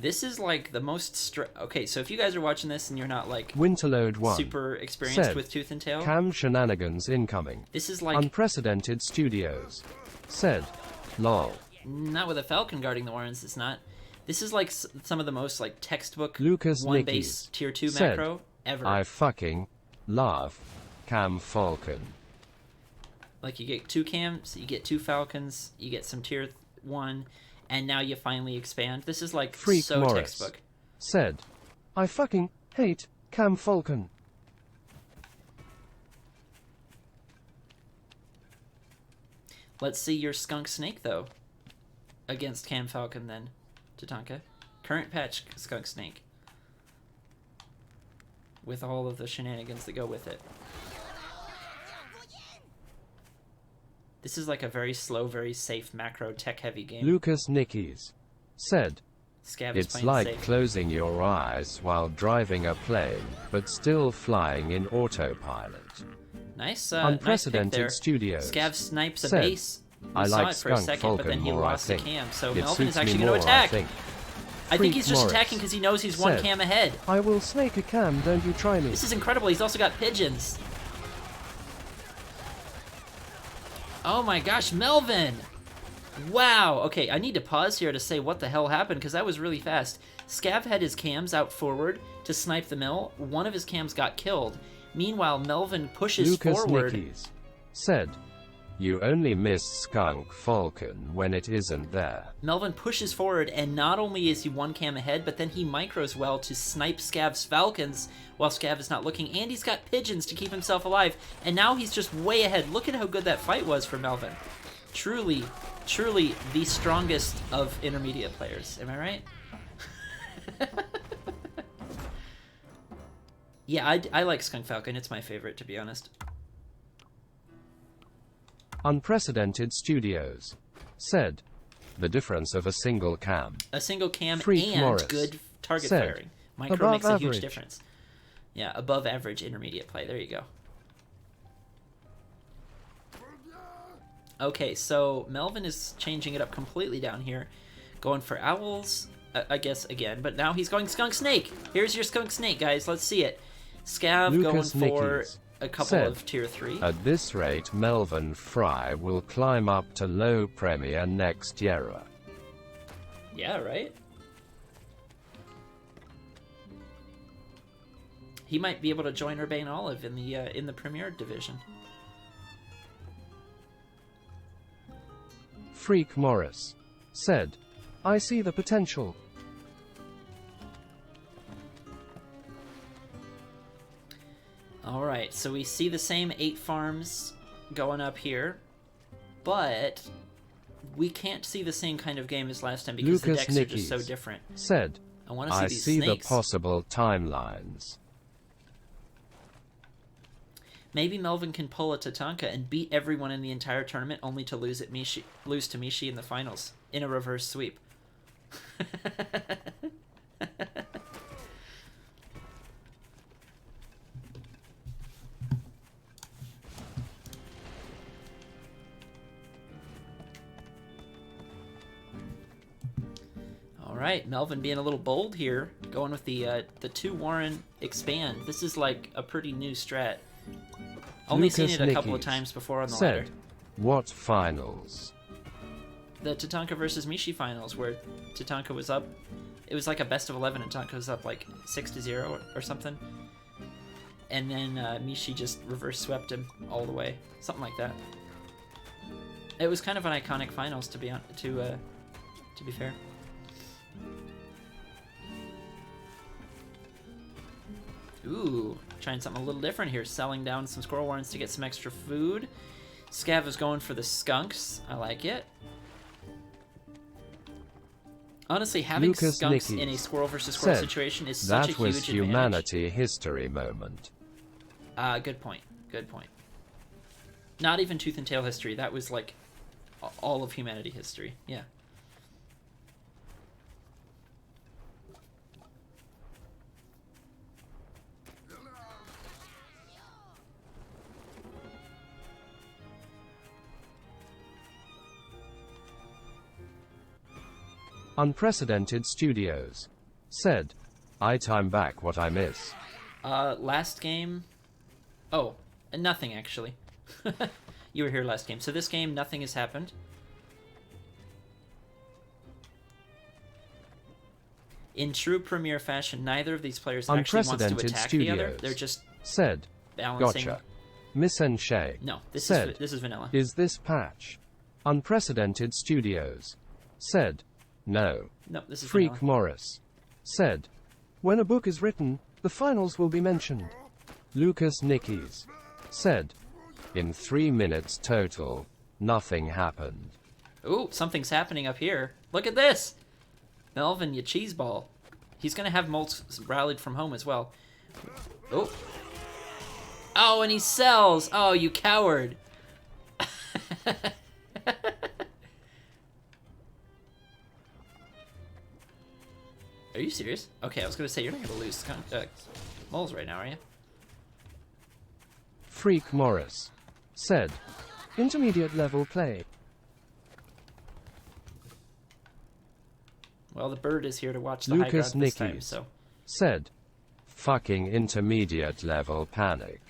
This is like the most okay, so if you guys are watching this and you're not like Winterlode 1 super experienced said, with Tooth and Tail, cam shenanigans incoming. This is like Unprecedented Studios said, lol. Not with a Falcon guarding the orange, it's not. This is like some of the most like textbook Lucas one Nickies base tier 2 said, macro ever. I fucking love Cam Falcon. Like, you get 2 cams, you get 2 Falcons, you get some tier 1, and now you finally expand. This is like Freak so Morris textbook. Said, I fucking hate Cam Falcon. Let's see your Skunk Snake, though, against Cam Falcon, then, Tatanka. Current patch Skunk Snake. With all of the shenanigans that go with it. This is like a very slow, very safe, macro, tech-heavy game. Lucas Nickies said, Scav is it's playing like safe. closing your eyes while driving a plane, but still flying in autopilot. Nice, Unprecedented nice pick there. Studios Scav snipes a said, base. We I saw like it for a Skunk second, Falcon but then he more, lost the I think. cam. So It Melvin is suits me actually going to more, attack. I think he's just Morris attacking because he knows he's one said, cam ahead. I will snake a cam, don't you try me. This is incredible. He's also got pigeons. Oh my gosh, Melvin! Wow, okay, I need to pause here to say what the hell happened, because that was really fast. Scav had his cams out forward to snipe the mill. One of his cams got killed. Meanwhile, Melvin pushes Lucas forward. Nickies said, "You only miss Skunk Falcon when it isn't there." Melvin pushes forward, and not only is he one cam ahead, but then he micros well to snipe Scav's Falcons while Scav is not looking, and he's got pigeons to keep himself alive, and now he's just way ahead. Look at how good that fight was for Melvin. Truly, truly the strongest of intermediate players. Am I right? Yeah, I like Skunk Falcon. It's my favorite, to be honest. Unprecedented Studios said, "The difference of a single cam." A single cam Freak and Morris good target said, firing. Micro "Above makes a huge average." difference. Yeah, above average intermediate play. There you go. Okay, so Melvin is changing it up completely down here. Going for owls, I guess, again. But now he's going Skunk Snake. Here's your Skunk Snake, guys. Let's see it. Scav Lucas going for Nickies a couple said, of tier 3. "At this rate, Melvin Fry will climb up to low premier next year." Yeah, right? He might be able to join UrbaneOlive in the Premier Division. Freak Morris said, "I see the potential." Alright, so we see the same 8 farms going up here, but we can't see the same kind of game as last time because the Lucas decks are just so Nickies different. said, I want to see "I these see the snakes. possible timelines." Maybe Melvin can pull a Tatanka and beat everyone in the entire tournament only to lose to Mishi in the finals in a reverse sweep. Alright, Melvin being a little bold here, going with the 2 Warren expand. This is like a pretty new strat. Only seen Lucas it a couple of Nickies times before on the said, ladder. "What finals?" The Tatanka versus Mishi finals, where Tatanka was up. It was like a best of 11, and Tatanka was up like 6-0 or something. And then Mishi just reverse swept him all the way, something like that. It was kind of an iconic finals, to be fair. Ooh, trying something a little different here. Selling down some squirrel warrens to get some extra food. Scav is going for the skunks. I like it. Honestly, having Lucas skunks Nickies in a squirrel versus squirrel said, situation is such a "That huge was advantage. humanity history moment." Good point. Good point. Not even tooth and tail history. That was like all of humanity history. Yeah. Unprecedented Studios said, "I time back what I miss." Last game... Oh, nothing actually. You were here last game. So this game, nothing has happened. In true Premier fashion, neither of these players actually wants to attack the other. They're just said, balancing. "Gotcha." Miss and Shay No, this said, is vanilla. "Is this patch?" Unprecedented Studios said, "No." No, this is Freak vanilla. Morris said, "When a book is written, the finals will be mentioned." Lucas Nickies said, "In 3 minutes total, nothing happened." Ooh, something's happening up here. Look at this! Melvin, you cheeseball. He's gonna have Moltz rallied from home as well. Oh. Oh, and he sells! Oh, you coward! Are you serious? Okay, I was gonna say, you're not gonna lose moles right now, are you? Freak Morris said, "Intermediate level play." Well, the bird is here to watch the high Lucas ground this time, Nickies so... said, "Fucking intermediate level panic."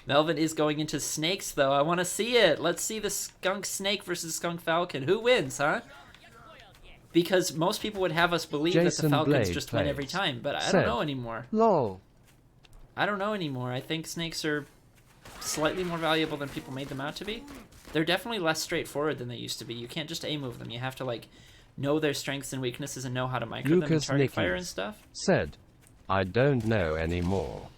Melvin is going into snakes, though. I want to see it. Let's see the skunk snake versus skunk falcon. Who wins, huh? Because most people would have us believe that the Jason falcons Blade just win every plays. time, but I Said, don't know anymore. Lol. I don't know anymore. I think snakes are slightly more valuable than people made them out to be. They're definitely less straightforward than they used to be. You can't just A-move them. You have to, like, know their strengths and weaknesses and know how to micro them and Lucas target fire Nicky and stuff. said, I don't know anymore.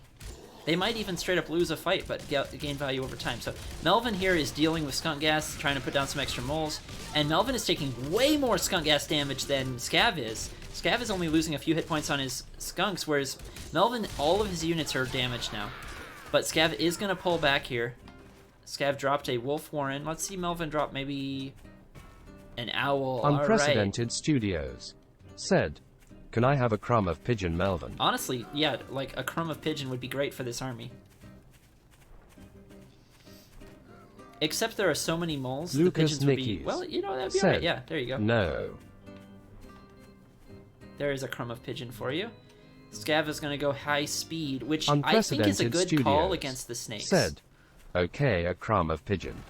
They might even straight up lose a fight, but gain value over time. So Melvin here is dealing with skunk gas, trying to put down some extra moles, and Melvin is taking way more skunk gas damage than Scav is. Scav is only losing a few hit points on his skunks, whereas Melvin, all of his units are damaged now. But Scav is going to pull back here. Scav dropped a Wolf Warren. Let's see Melvin drop maybe an Owl. Unprecedented Studios said, can I have a crumb of pigeon, Melvin? Honestly, yeah, like a crumb of pigeon would be great for this army. Except there are so many moles, the Lucas pigeons would be... Nickies Well, you know, that'd be said, alright. Yeah, there you go. No. There is a crumb of pigeon for you. Scav is going to go high speed, which I think is a Unprecedented good call Studios against the snakes. said, okay, a crumb of pigeon.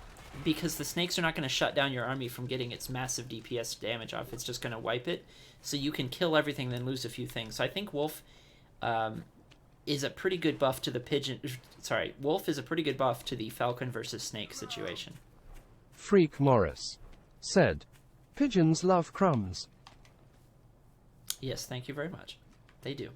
Because the snakes are not going to shut down your army from getting its massive DPS damage off. It's just going to wipe it. So you can kill everything, then lose a few things. So I think Wolf is a pretty good buff to the pigeon... Sorry, Wolf is a pretty good buff to the falcon versus snake situation. Freak Morris said, pigeons love crumbs. Yes, thank you very much. They do.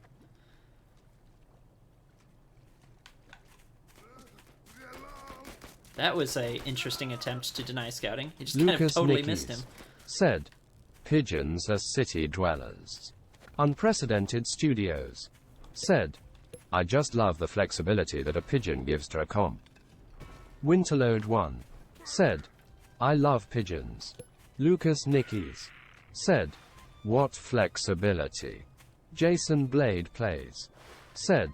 That was a interesting attempt to deny scouting. He just kind of Lucas totally Nickies missed him. said, pigeons are city dwellers. Unprecedented Studios said, I just love the flexibility that a pigeon gives to a comp. Winterload 1 said, I love pigeons. Lucas Nickies said, what flexibility? Jason Blade plays said,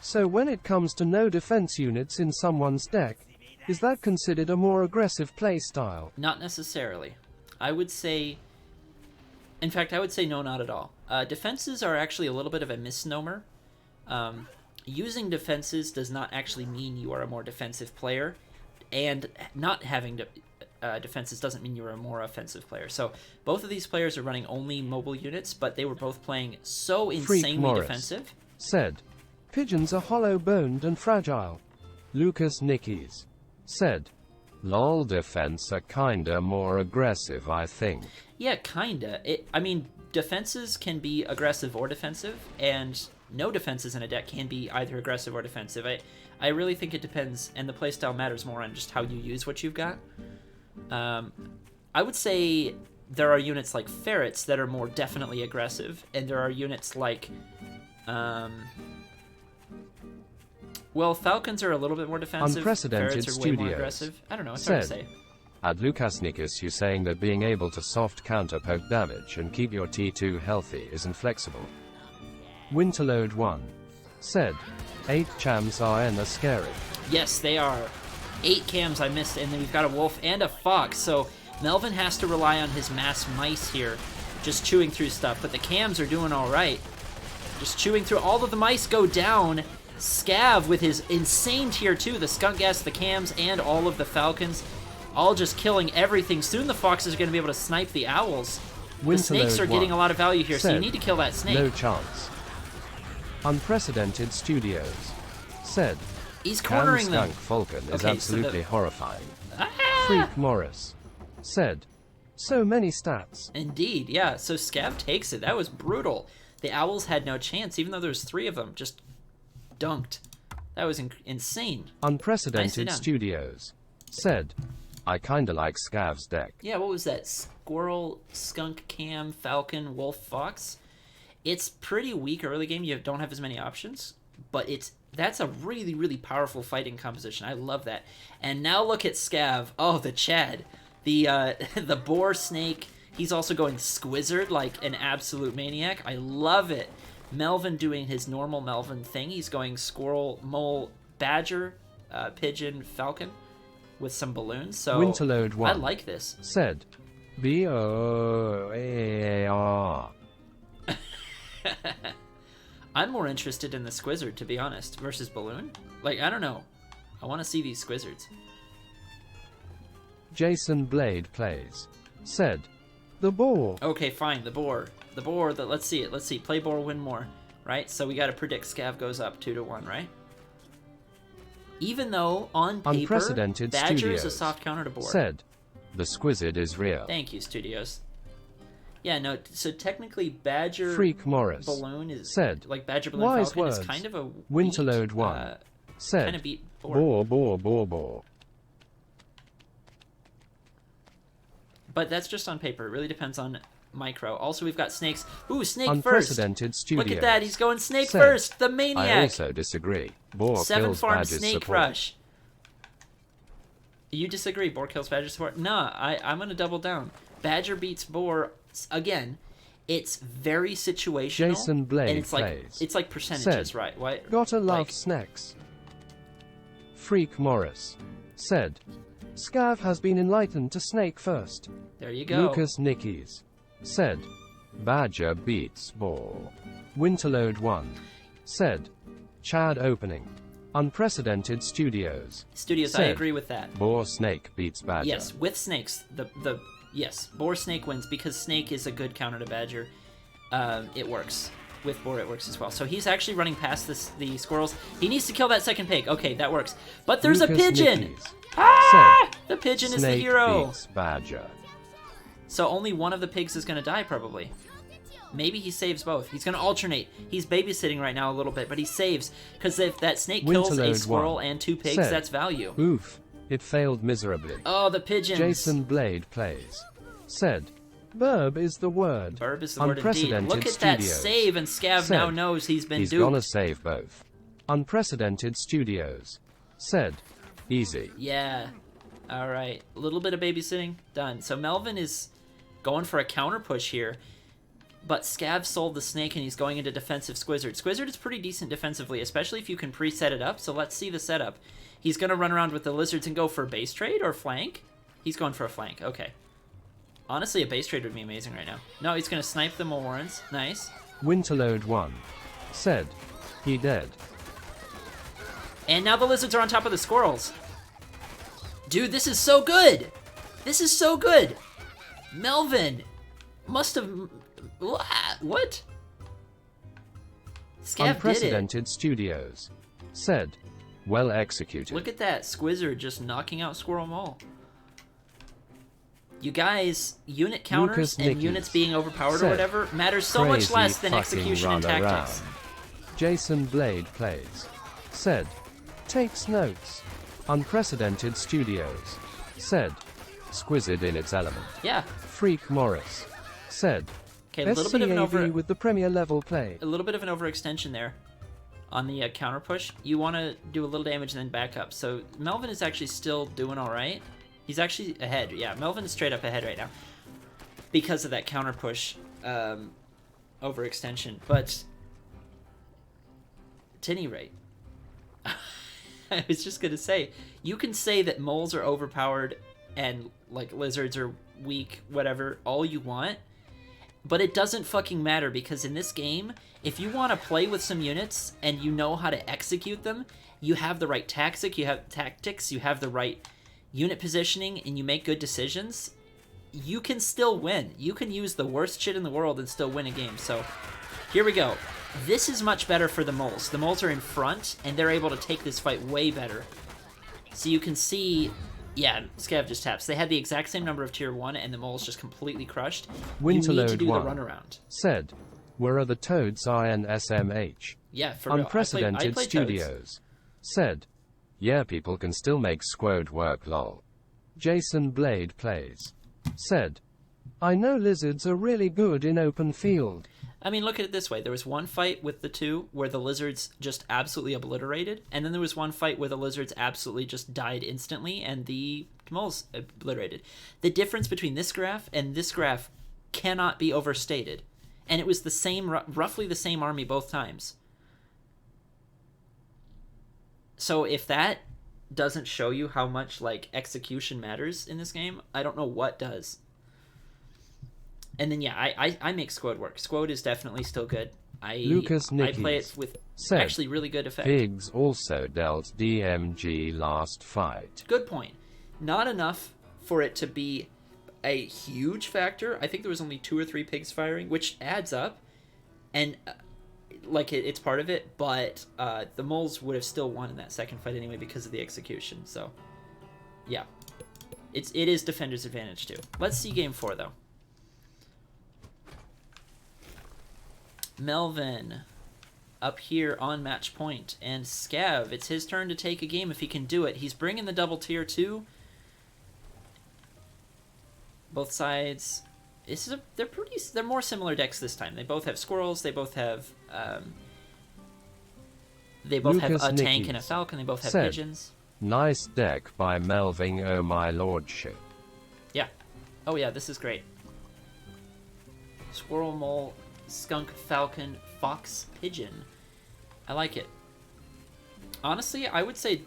so when it comes to no defense units in someone's deck, is that considered a more aggressive playstyle? Not necessarily. I would say... In fact, I would say no, not at all. Defenses are actually a little bit of a misnomer. Using defenses does not actually mean you are a more defensive player, and not having defenses doesn't mean you're a more offensive player. So both of these players are running only mobile units, but they were both playing so insanely defensive. Said, pigeons are hollow-boned and fragile. Lucas Nickies said, lol, defense are kinda more aggressive, I think. Yeah, kinda. I mean, defenses can be aggressive or defensive, and no defenses in a deck can be either aggressive or defensive. I really think it depends, and the playstyle matters more on just how you use what you've got. I would say there are units like ferrets that are more definitely aggressive, and there are units like... well, falcons are a little bit more defensive. Unprecedented Ferrets are way more Studios aggressive. I don't know, it's hard to said, say. At Lucas Nickies, you saying that being able to soft counter poke damage and keep your T2 healthy isn't flexible. Winterload 1 said, 8 chams are scary. Yes, they are. 8 cams I missed, and then we've got a wolf and a fox, so Melvin has to rely on his mass mice here, just chewing through stuff, but the cams are doing alright. Just chewing through. All of the mice go down. Scav with his insane tier 2, the skunk gas, the cams, and all of the falcons, all just killing everything. Soon the foxes are going to be able to snipe the owls. The snakes are getting a lot of value here, so you need to kill that snake. No chance. Unprecedented Studios said, He's cornering them. Skunk Falcon is Okay, absolutely horrifying. Ah! Freak Morris said, so many stats. Indeed, yeah. So Scav takes it. That was brutal. The owls had no chance, even though there was 3 of them. Just dunked. That was insane. Unprecedented Studios said, I kinda like Scav's deck. Yeah, what was that? Squirrel, skunk, cam, falcon, wolf, fox? It's pretty weak early game. You don't have as many options, but that's a really, really powerful fighting composition. I love that. And now look at Scav. Oh, the Chad. The boar snake. He's also going squizzard like an absolute maniac. I love it. Melvin doing his normal Melvin thing. He's going squirrel, mole, badger, pigeon, falcon with some balloons. So Winterload 1 I like this. Said, B-O-A-R. I'm more interested in the squizzard, to be honest, versus balloon. Like, I don't know. I want to see these squizzards. Jason Blade Plays said, the boar. Okay, fine. The boar. Let's see it. Let's see. Play boar, win more. Right? So we got to predict Scav goes up 2-1, right? Even though, on paper, Unprecedented Badger is a Studios soft counter to boar. said, the Squizzard is real. Thank you, Studios. Yeah, no, so technically Badger Freak Morris Balloon is... said, like, Badger Balloon wise Falcon is words. kind of a Winterlode beat, 1 said, kind of beat boar. boar. But that's just on paper. It really depends on micro. Also, we've got snakes. Ooh, snake first. Unprecedented Studios. Look at that. He's going snake said, first. The maniac. I also disagree. Boar 7 kills farm Badger's snake support. rush. You disagree. Boar kills Badger support. Nah, I'm going to double down. Badger beats boar. Again, it's very situational. Jason Blade and Plays it's like percentages, said, right? What? Gotta love like, snacks. Freak Morris said, Scav has been enlightened to snake first. There you go. Lucas Nickies said, Badger beats boar. Winterlode 1 said, Chad opening. Unprecedented Studios. Studios, I said, agree with that. Boar snake beats Badger. Yes, with snakes, yes, boar snake wins because snake is a good counter to Badger. It works. With boar, it works as well. So he's actually running past the squirrels. He needs to kill that second pig. Okay, that works. But there's Lucas a pigeon. Nickies Ah! said, The pigeon is the snake hero. beats Badger. So only one of the pigs is going to die, probably. Maybe he saves both. He's going to alternate. He's babysitting right now a little bit, but he saves. Because if that snake kills a Winterlode squirrel 1 and 2 pigs, said, that's value. Oof. It failed miserably. Oh, the pigeons. Jason Blade Plays said, Burb is the word. Burb is the word indeed. Unprecedented Look at that Studios save, and Scav said, now knows he's been He's duped. gonna save both. Unprecedented Studios said, easy. Yeah. All right. A little bit of babysitting. Done. So Melvin is going for a counter push here. But Scav sold the snake and he's going into defensive Squizzard. Squizzard is pretty decent defensively, especially if you can preset it up. So let's see the setup. He's going to run around with the lizards and go for a base trade or flank? He's going for a flank. Okay. Honestly, a base trade would be amazing right now. No, he's going to snipe the Warrens. Nice. Winterlode 1 said, he dead. And now the lizards are on top of the squirrels. Dude, this is so good. This is so good. Melvin must have... What? Scav did it. Unprecedented Studios said, well executed. Look at that. Squizzard just knocking out Squirrel Mole. You guys, unit counters Lucas and Nickies units being overpowered said, or whatever matters so much Crazy less than fucking execution and run tactics. around. Jason Blade Plays said, takes notes. Unprecedented Studios said, Squizzard in its element. Yeah. Freak Morris said, Okay, a little bit of an with the Premier level play. a little bit of an overextension there on the counter push. You want to do a little damage and then back up. So Melvin is actually still doing all right. He's actually ahead. Yeah, Melvin is straight up ahead right now because of that counter push overextension. But at any rate, I was just gonna say, you can say that moles are overpowered and like lizards are weak, whatever, all you want. But it doesn't fucking matter because in this game, if you want to play with some units and you know how to execute them, you have the right tactics, you have the right unit positioning, and you make good decisions, you can still win. You can use the worst shit in the world and still win a game. So here we go. This is much better for the moles. The moles are in front, and they're able to take this fight way better. So you can see... Yeah, Scav just taps. They had the exact same number of tier 1, and the moles just completely crushed. You need to Winterlode do the 1 runaround. said, where are the toads INSMH? Yeah, for real. Unprecedented I played Studios Toads. said, yeah, people can still make squad work lol. Jason Blade Plays said, I know lizards are really good in open field. I mean, look at it this way. There was one fight with the two where the lizards just absolutely obliterated, and then there was one fight where the lizards absolutely just died instantly, and the moles obliterated. The difference between this graph and this graph cannot be overstated. And it was the same, roughly the same army both times. So if that doesn't show you how much, like, execution matters in this game, I don't know what does. And then, yeah, I make Squad work. Squad is definitely still good. Lucas I play it Nickies with said, actually really good effect. Pigs also dealt DMG last fight. Good point. Not enough for it to be a huge factor. I think there was only 2 or 3 pigs firing, which adds up, and like it's part of it. But the moles would have still won in that second fight anyway because of the execution. So, yeah, it is defender's advantage too. Let's see game 4 though. Melvin up here on match point, and Scav, it's his turn to take a game if he can do it. He's bringing the double tier 2. Both sides, they're more similar decks this time. They both have squirrels. They both have a tank and a falcon. They both have pigeons. Nice deck by Melvin, oh my lordship. Yeah. Oh yeah, this is great. Squirrel, mole, skunk, falcon, fox, pigeon. I like it. Honestly, I would say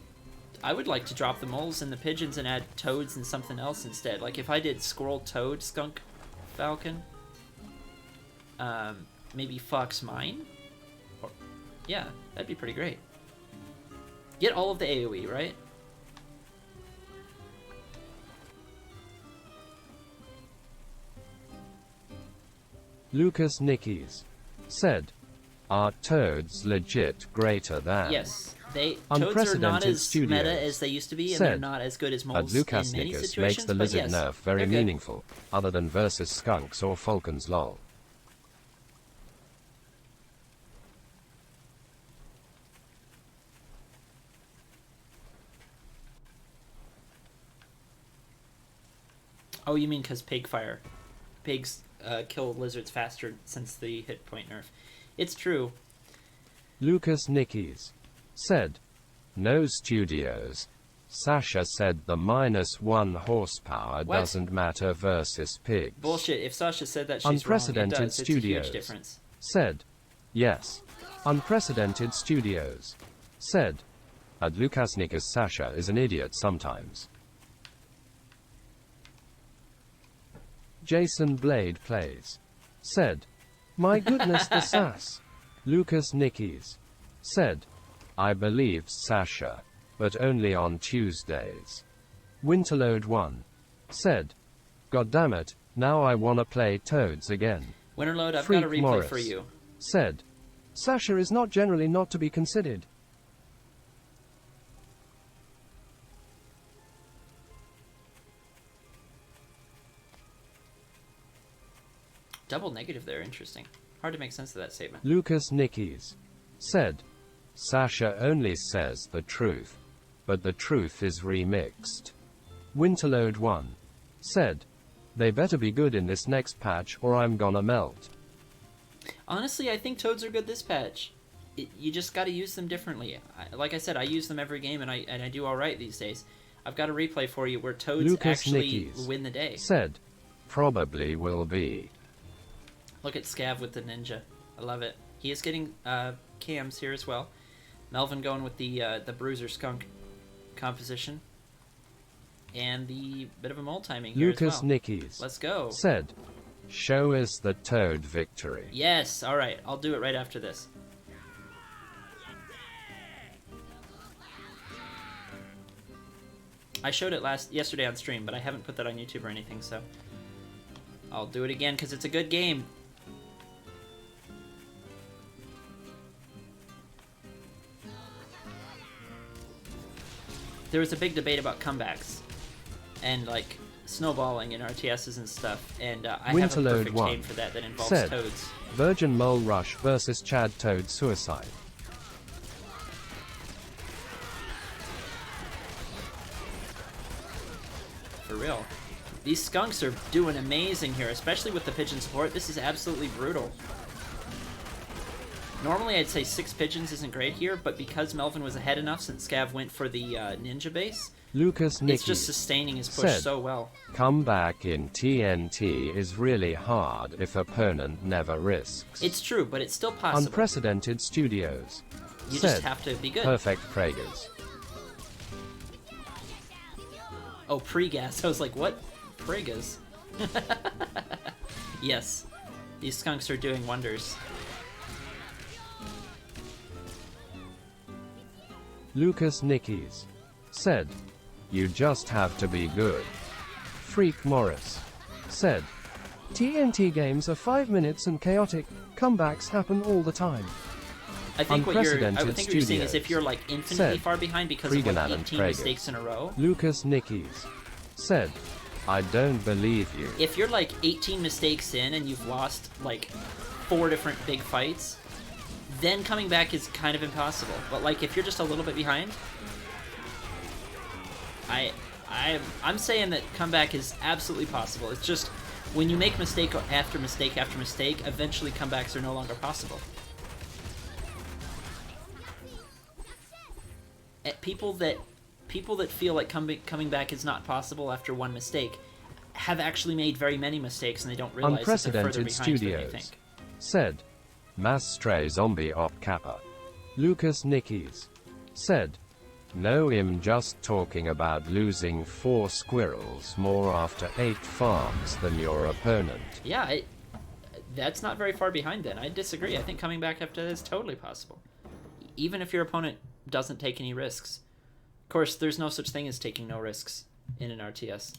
I would like to drop the moles and the pigeons and add toads and something else instead. Like if I did squirrel, toad, skunk, falcon, maybe fox, mine. Or, yeah, that'd be pretty great. Get all of the AoE, right? Lucas Nickies said, are toads legit greater than? Yes. Toads are not as meta as they used to be, and they're not as good as moles Lucas in many Nickies situations, makes the but lizard yes, nerf very they're good. meaningful, other than versus skunks or falcons lol. Oh, you mean because pig fire. Pigs kill lizards faster since the hit point nerf. It's true. Lucas Nickies said, no studios. Sasha said the -1 horsepower What? doesn't matter versus pigs. Bullshit. If Sasha said that, she's Unprecedented wrong. It does. Studios It's a huge difference. said, yes. Unprecedented Studios said, and Lucas Nickies Sasha is an idiot sometimes. Jason Blade Plays said, my goodness the sass. Lucas Nickies said, I believed Sasha, but only on Tuesdays. Winterload 1 said, God damn it, now I wanna play Toads again. Winterload, I've Freak got a replay Morris for you. said, Sasha is not generally not to be considered. Double negative there, interesting. Hard to make sense of that statement. Lucas Nickies said, Sasha only says the truth, but the truth is remixed. Winterload 1 said, they better be good in this next patch or I'm gonna melt. Honestly, I think toads are good this patch. You just got to use them differently. Like I said, I use them every game, and I do all right these days. I've got a replay for you where toads Lucas actually Nickies win the day. said, probably will be. Look at Scav with the ninja. I love it. He is getting cams here as well. Melvin going with the bruiser skunk composition. And the bit of a mole timing here Lucas as well. Nickies Let's go. said, show us the toad victory. Yes, alright. I'll do it right after this. I showed it yesterday on stream, but I haven't put that on YouTube or anything, so I'll do it again because it's a good game. There was a big debate about comebacks and like snowballing in RTSs and stuff, and I have a Winterload perfect 1 game for that involves said, toads. Virgin Mole Rush versus Chad Toad Suicide. For real. These skunks are doing amazing here, especially with the pigeon support. This is absolutely brutal. Normally I'd say 6 pigeons isn't great here, but because Melvin was ahead enough since Scav went for the ninja base, Lucas it's Nickies just sustaining his push said, so well. comeback in TNT is really hard if opponent never risks. It's true, but it's still possible. Unprecedented Studios You said, just have to be good. perfect Pragas. Oh, pre-gas. I was like, what? Pragas? Yes. These skunks are doing wonders. Lucas Nickies said, "You just have to be good." Freak Morris said, "TNT games are 5 minutes and chaotic. Comebacks happen all the time." I think what you're saying Studios is if you're like infinitely said, far behind because of like Freegan 18 Prager. mistakes in a row. Lucas Nickies said, "I don't believe you." If you're like 18 mistakes in and you've lost like 4 different big fights, then coming back is kind of impossible. But like if you're just a little bit behind, I'm saying that comeback is absolutely possible. It's just when you make mistake after mistake after mistake, eventually comebacks are no longer possible. People that feel like coming back is not possible after one mistake have actually made very many mistakes and they don't realize that they're further Unprecedented behind than they Studios think. said, "Mass stray zombie op kappa." Lucas Nickies said, "No, I'm just talking about losing 4 squirrels more after 8 farms than your opponent." Yeah, that's not very far behind then. I disagree. I think coming back after that is totally possible. Even if your opponent doesn't take any risks. Of course, there's no such thing as taking no risks in an RTS.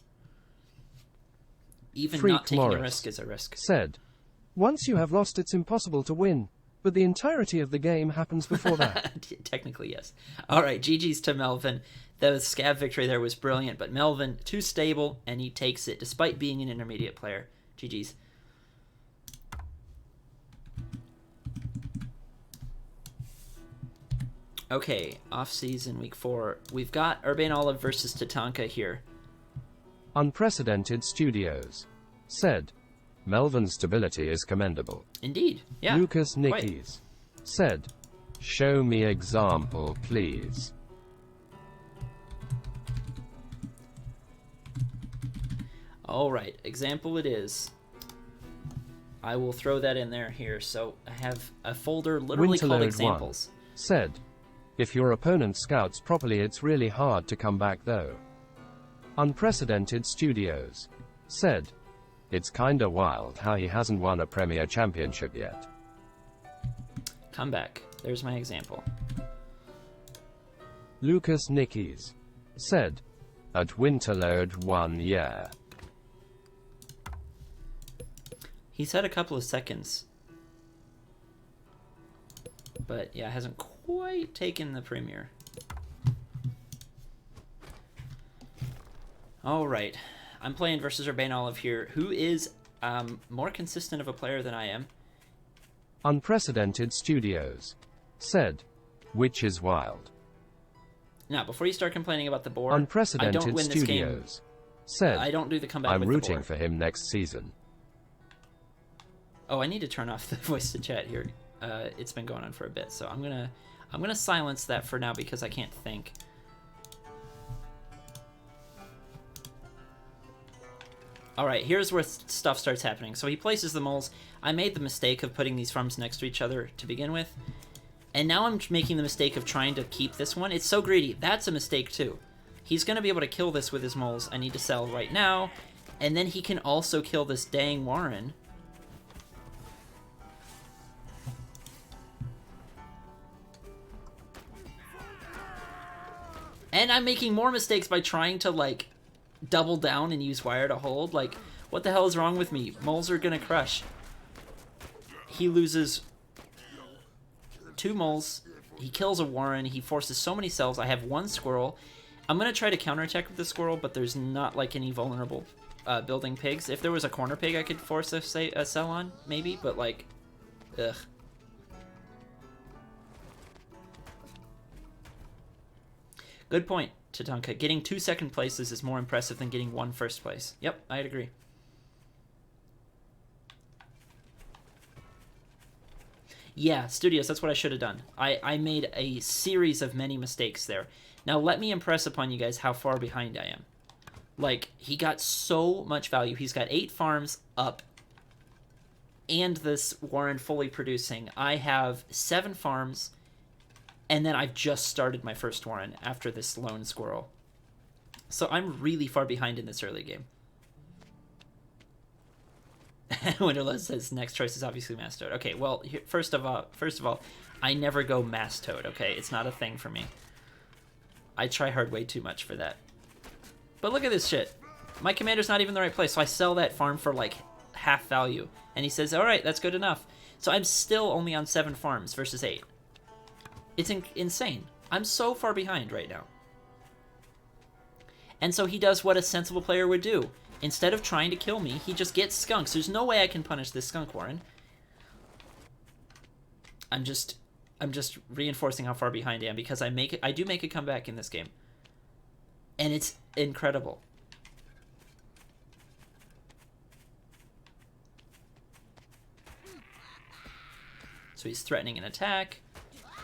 Even Freak not taking Morris a risk is a risk. said, "Once you have lost, it's impossible to win, but the entirety of the game happens before that." Technically, yes. All right, GG's to Melvin. The Scav victory there was brilliant, but Melvin, too stable, and he takes it, despite being an intermediate player. GG's. Okay, off-season, week 4. We've got UrbaneOlive versus Tatanka here. Unprecedented Studios said, "Melvin's stability is commendable." Indeed, yeah. Lucas quite. Nickies said, "Show me example, please." All right, example it is. I will throw that in there here. So I have a folder literally called Winterload examples. 1 said, "If your opponent scouts properly, it's really hard to come back though." Unprecedented Studios said, "It's kinda wild how he hasn't won a Premier Championship yet." Come back. There's my example. Lucas Nickies said, "At Winterload 1, yeah." He's had a couple of seconds. But yeah, hasn't quite taken the Premier. Alright. I'm playing versus UrbaneOlive here, who is more consistent of a player than I am. Unprecedented Studios said, "Which is wild." Now, before you start complaining about the board, Unprecedented I don't win this game. Studios said, I don't do the comeback "I'm with the rooting board. for him next season." Oh, I need to turn off the voice to chat here. It's been going on for a bit, so I'm gonna silence that for now because I can't think. All right, here's where stuff starts happening. So he places the moles. I made the mistake of putting these farms next to each other to begin with, and now I'm making the mistake of trying to keep this one. It's so greedy. That's a mistake too. He's gonna be able to kill this with his moles. I need to sell right now, and then he can also kill this dang Warren. And I'm making more mistakes by trying to, like, double down and use wire to hold. Like, what the hell is wrong with me? Moles are gonna crush. He loses 2 moles. He kills a Warren. He forces so many cells. I have 1 squirrel. I'm gonna try to counterattack with the squirrel, but there's not, like, any vulnerable building pigs. If there was a corner pig I could force a cell on, maybe, but, like, ugh. Good point, Tatanka. Getting 2 second places is more impressive than getting 1 first place. Yep, I'd agree. Yeah, Studios, that's what I should have done. I made a series of many mistakes there. Now let me impress upon you guys how far behind I am. Like, he got so much value. He's got 8 farms up and this Warren fully producing. I have 7 farms. And then I've just started my first Warren after this lone squirrel. So I'm really far behind in this early game. Winterless says next choice is obviously Mass Toad. Okay, well, first of all, I never go Mass Toad, okay? It's not a thing for me. I try hard way too much for that. But look at this shit. My commander's not even in the right place, so I sell that farm for like half value. And he says, all right, that's good enough. So I'm still only on 7 farms versus 8. It's insane. I'm so far behind right now. And so he does what a sensible player would do. Instead of trying to kill me, he just gets skunks. There's no way I can punish this skunk warren. I'm just reinforcing how far behind I am because I do make a comeback in this game. And it's incredible. So he's threatening an attack.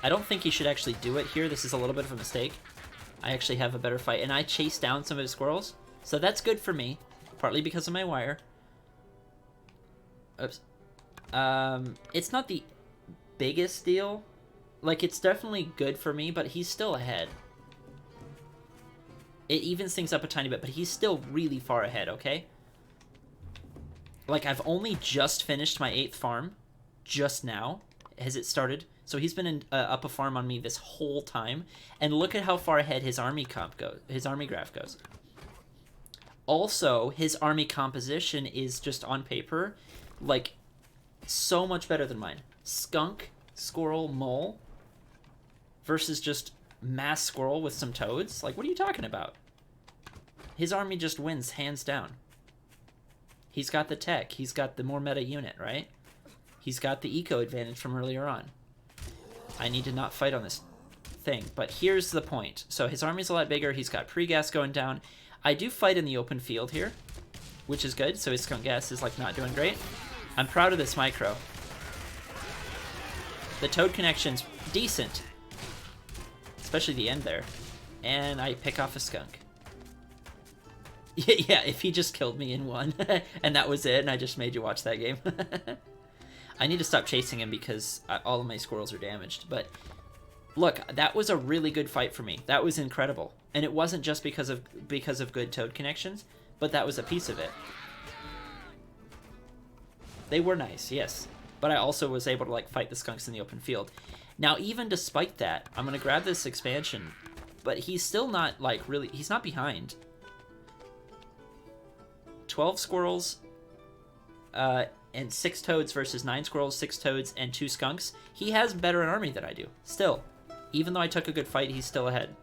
I don't think he should actually do it here. This is a little bit of a mistake. I actually have a better fight. And I chase down some of his squirrels. So that's good for me. Partly because of my wire. Oops. It's not the biggest deal. Like, it's definitely good for me, but he's still ahead. It evens things up a tiny bit, but he's still really far ahead, okay? Like, I've only just finished my 8th farm. Just now. Has it started? So he's been up a farm on me this whole time. And look at how far ahead his army graph goes. Also, his army composition is just on paper, like, so much better than mine. Skunk, squirrel, mole, versus just mass squirrel with some toads. Like, what are you talking about? His army just wins, hands down. He's got the tech. He's got the more meta unit, right? He's got the eco advantage from earlier on. I need to not fight on this thing. But here's the point. So his army's a lot bigger. He's got pre-gas going down. I do fight in the open field here, which is good. So his skunk gas is, like, not doing great. I'm proud of this micro. The toad connection's decent. Especially the end there. And I pick off a skunk. Yeah, if he just killed me in one, and that was it, and I just made you watch that game. I need to stop chasing him because all of my squirrels are damaged. But look, that was a really good fight for me. That was incredible. And it wasn't just because of good toad connections, but that was a piece of it. They were nice, yes. But I also was able to, like, fight the skunks in the open field. Now, even despite that, I'm going to grab this expansion. But he's still not, like, really... He's not behind. 12 squirrels and 6 toads versus 9 squirrels, 6 toads, and 2 skunks. He has better an army than I do. Still. Even though I took a good fight, he's still ahead.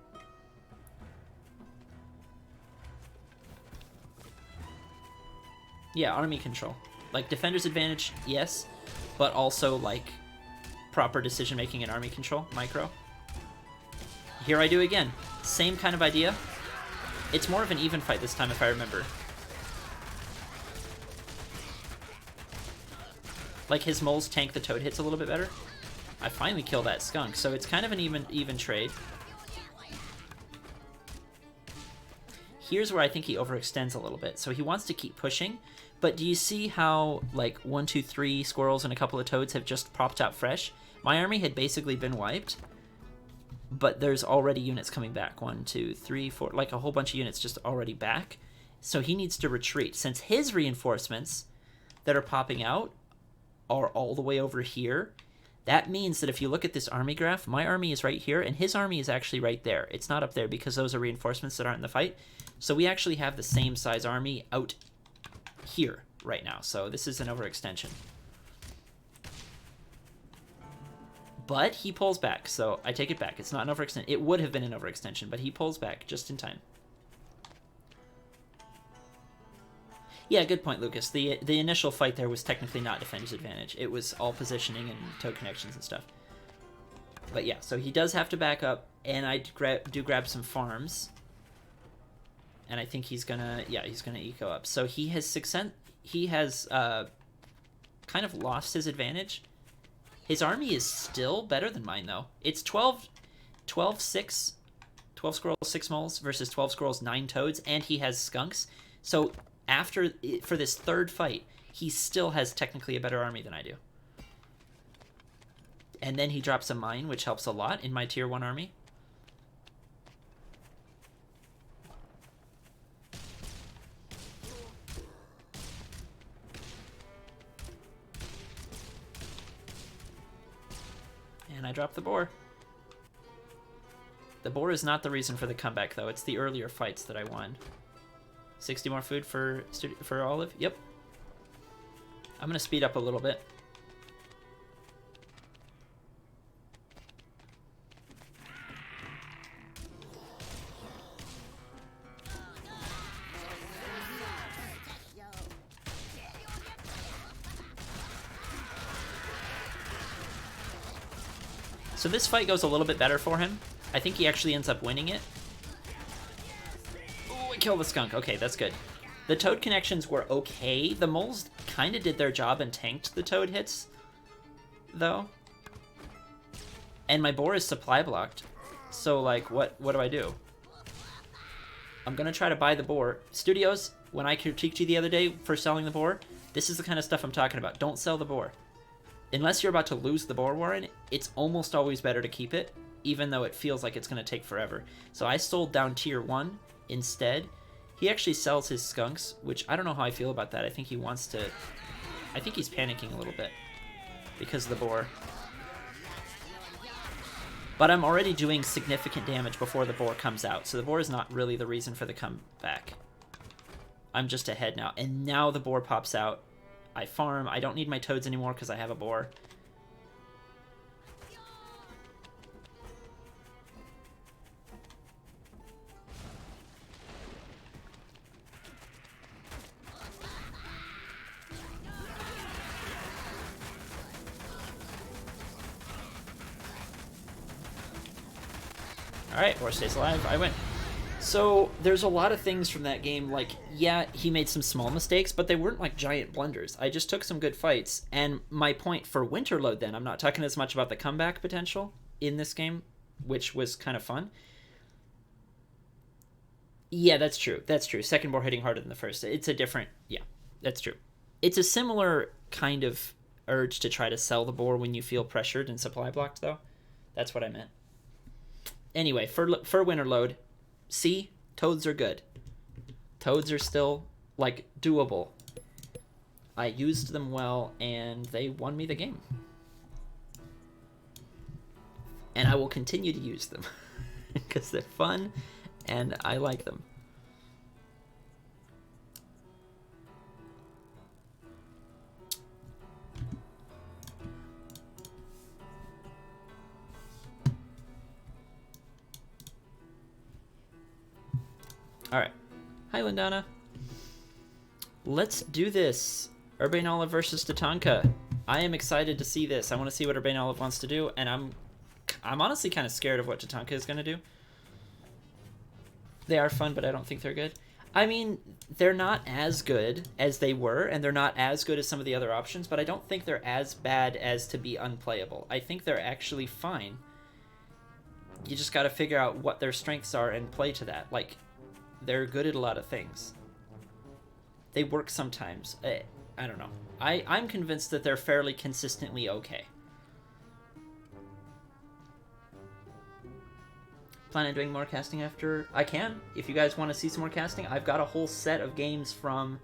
Yeah, army control. Like, defender's advantage, yes. But also, like, proper decision-making and army control, micro. Here I do again. Same kind of idea. It's more of an even fight this time, if I remember. Like, his moles tank the toad hits a little bit better. I finally kill that skunk, so it's kind of an even trade. Here's where I think he overextends a little bit. So he wants to keep pushing, but do you see how, like, 1, 2, 3 squirrels and a couple of toads have just popped out fresh? My army had basically been wiped, but there's already units coming back. 1, 2, 3, 4, like a whole bunch of units just already back. So he needs to retreat. Since his reinforcements that are popping out are all the way over here, that means that if you look at this army graph, my army is right here, and his army is actually right there. It's not up there because those are reinforcements that aren't in the fight. So we actually have the same size army out here right now. So this is an overextension. But he pulls back, so I take it back. It's not an overextension. It would have been an overextension, but he pulls back just in time. Yeah, good point, Lucas. The initial fight there was technically not defender's advantage. It was all positioning and toad connections and stuff. But yeah, so he does have to back up, and I do grab some farms. And I think he's gonna eco up. So he has kind of lost his advantage. His army is still better than mine, though. It's 12 squirrels, 6 moles versus 12 squirrels, 9 toads, and he has skunks. So for this third fight, he still has technically a better army than I do. And then he drops a mine, which helps a lot in my tier 1 army. And I drop the boar. The boar is not the reason for the comeback, though. It's the earlier fights that I won. 60 more food for Olive? Yep. I'm going to speed up a little bit. So this fight goes a little bit better for him. I think he actually ends up winning it. Ooh, I killed the skunk. Okay, that's good. The toad connections were okay. The moles kind of did their job and tanked the toad hits, though. And my boar is supply blocked. So, like, what do I do? I'm going to try to buy the boar. Studios, when I critiqued you the other day for selling the boar, this is the kind of stuff I'm talking about. Don't sell the boar. Unless you're about to lose the boar, Warren, it's almost always better to keep it, even though it feels like it's going to take forever. So I sold down tier 1 instead. He actually sells his skunks, which I don't know how I feel about that. I think he wants to... I think he's panicking a little bit because of the boar. But I'm already doing significant damage before the boar comes out, so the boar is not really the reason for the comeback. I'm just ahead now, and now the boar pops out. I farm. I don't need my toads anymore because I have a boar. Alright, boar stays alive. I win. So, there's a lot of things from that game, like, yeah, he made some small mistakes, but they weren't, like, giant blunders. I just took some good fights, and my point for Winterload, then, I'm not talking as much about the comeback potential in this game, which was kind of fun. Yeah, that's true. That's true. Second boar hitting harder than the first. It's a different... Yeah, that's true. It's a similar kind of urge to try to sell the boar when you feel pressured and supply blocked, though. That's what I meant. Anyway, for Winterload... See, toads are good. Toads are still, like, doable. I used them well, and they won me the game. And I will continue to use them, because they're fun, and I like them. Alright. Hi, Lindana. Let's do this. UrbaneOlive versus Tatanka. I am excited to see this. I want to see what UrbaneOlive wants to do, and I'm honestly kind of scared of what Tatanka is going to do. They are fun, but I don't think they're good. I mean, they're not as good as they were, and they're not as good as some of the other options, but I don't think they're as bad as to be unplayable. I think they're actually fine. You just got to figure out what their strengths are and play to that. Like... They're good at a lot of things. They work sometimes. I don't know. I'm convinced that they're fairly consistently okay. Plan on doing more casting after? I can. If you guys want to see some more casting, I've got a whole set of games from...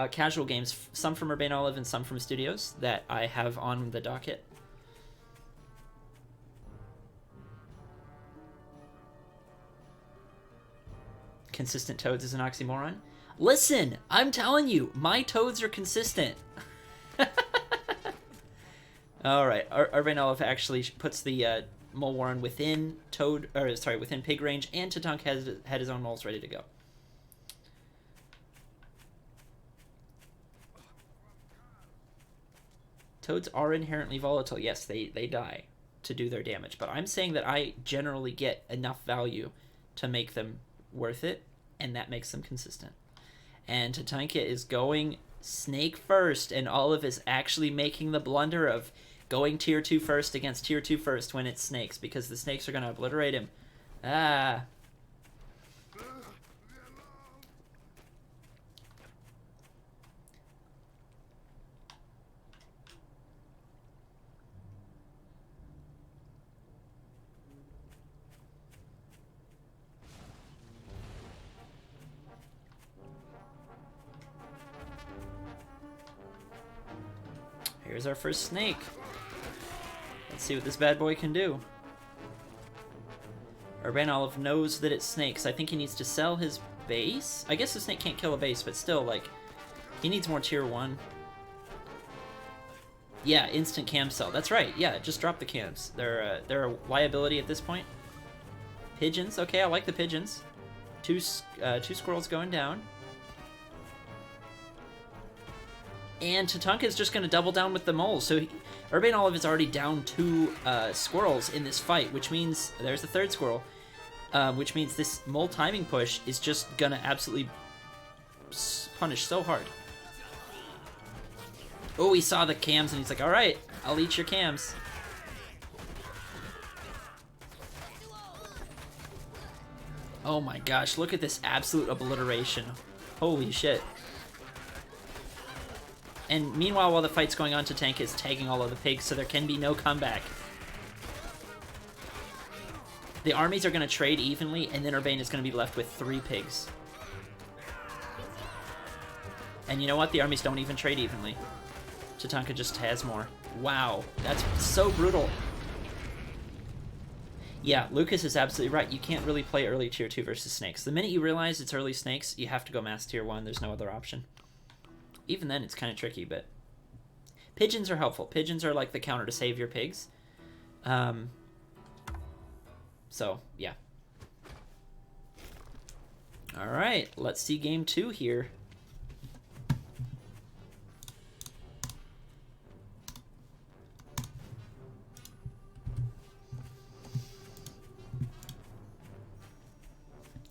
casual games. Some from UrbaneOlive and some from Studios that I have on the docket. Consistent toads is an oxymoron. Listen, I'm telling you, my toads are consistent. All right, UrbaneOlive actually puts the mole warren within within pig range, and Tatanka had his own moles ready to go. Toads are inherently volatile. Yes, they die to do their damage, but I'm saying that I generally get enough value to make them worth it, and that makes them consistent. And Tatanka is going snake first, and Olive is actually making the blunder of going tier 2 first against tier 2 first when it's snakes, because the snakes are going to obliterate him. Ah. Here's our first snake. Let's see what this bad boy can do. UrbaneOlive knows that it's snakes. I think he needs to sell his base. I guess the snake can't kill a base, but still, like, he needs more tier 1. Yeah, instant cam sell. That's right. Yeah, just drop the cams. They're a liability at this point. Pigeons. Okay, I like the pigeons. Two squirrels going down. And Tatanka is just going to double down with the moles. So UrbaneOlive is already down 2 squirrels in this fight, which means there's the 3rd squirrel, which means this mole timing push is just going to absolutely punish so hard. Oh, he saw the cams and he's like, all right, I'll eat your cams. Oh my gosh, look at this absolute obliteration. Holy shit. And meanwhile, while the fight's going on, Tatanka is tagging all of the pigs, so there can be no comeback. The armies are going to trade evenly, and then Urbane is going to be left with 3 pigs. And you know what? The armies don't even trade evenly. Tatanka just has more. Wow, that's so brutal. Yeah, Lucas is absolutely right. You can't really play early tier 2 versus snakes. The minute you realize it's early snakes, you have to go mass tier 1. There's no other option. Even then, it's kind of tricky, but pigeons are helpful. Pigeons are like the counter to save your pigs. So, yeah. All right, let's see game 2 here.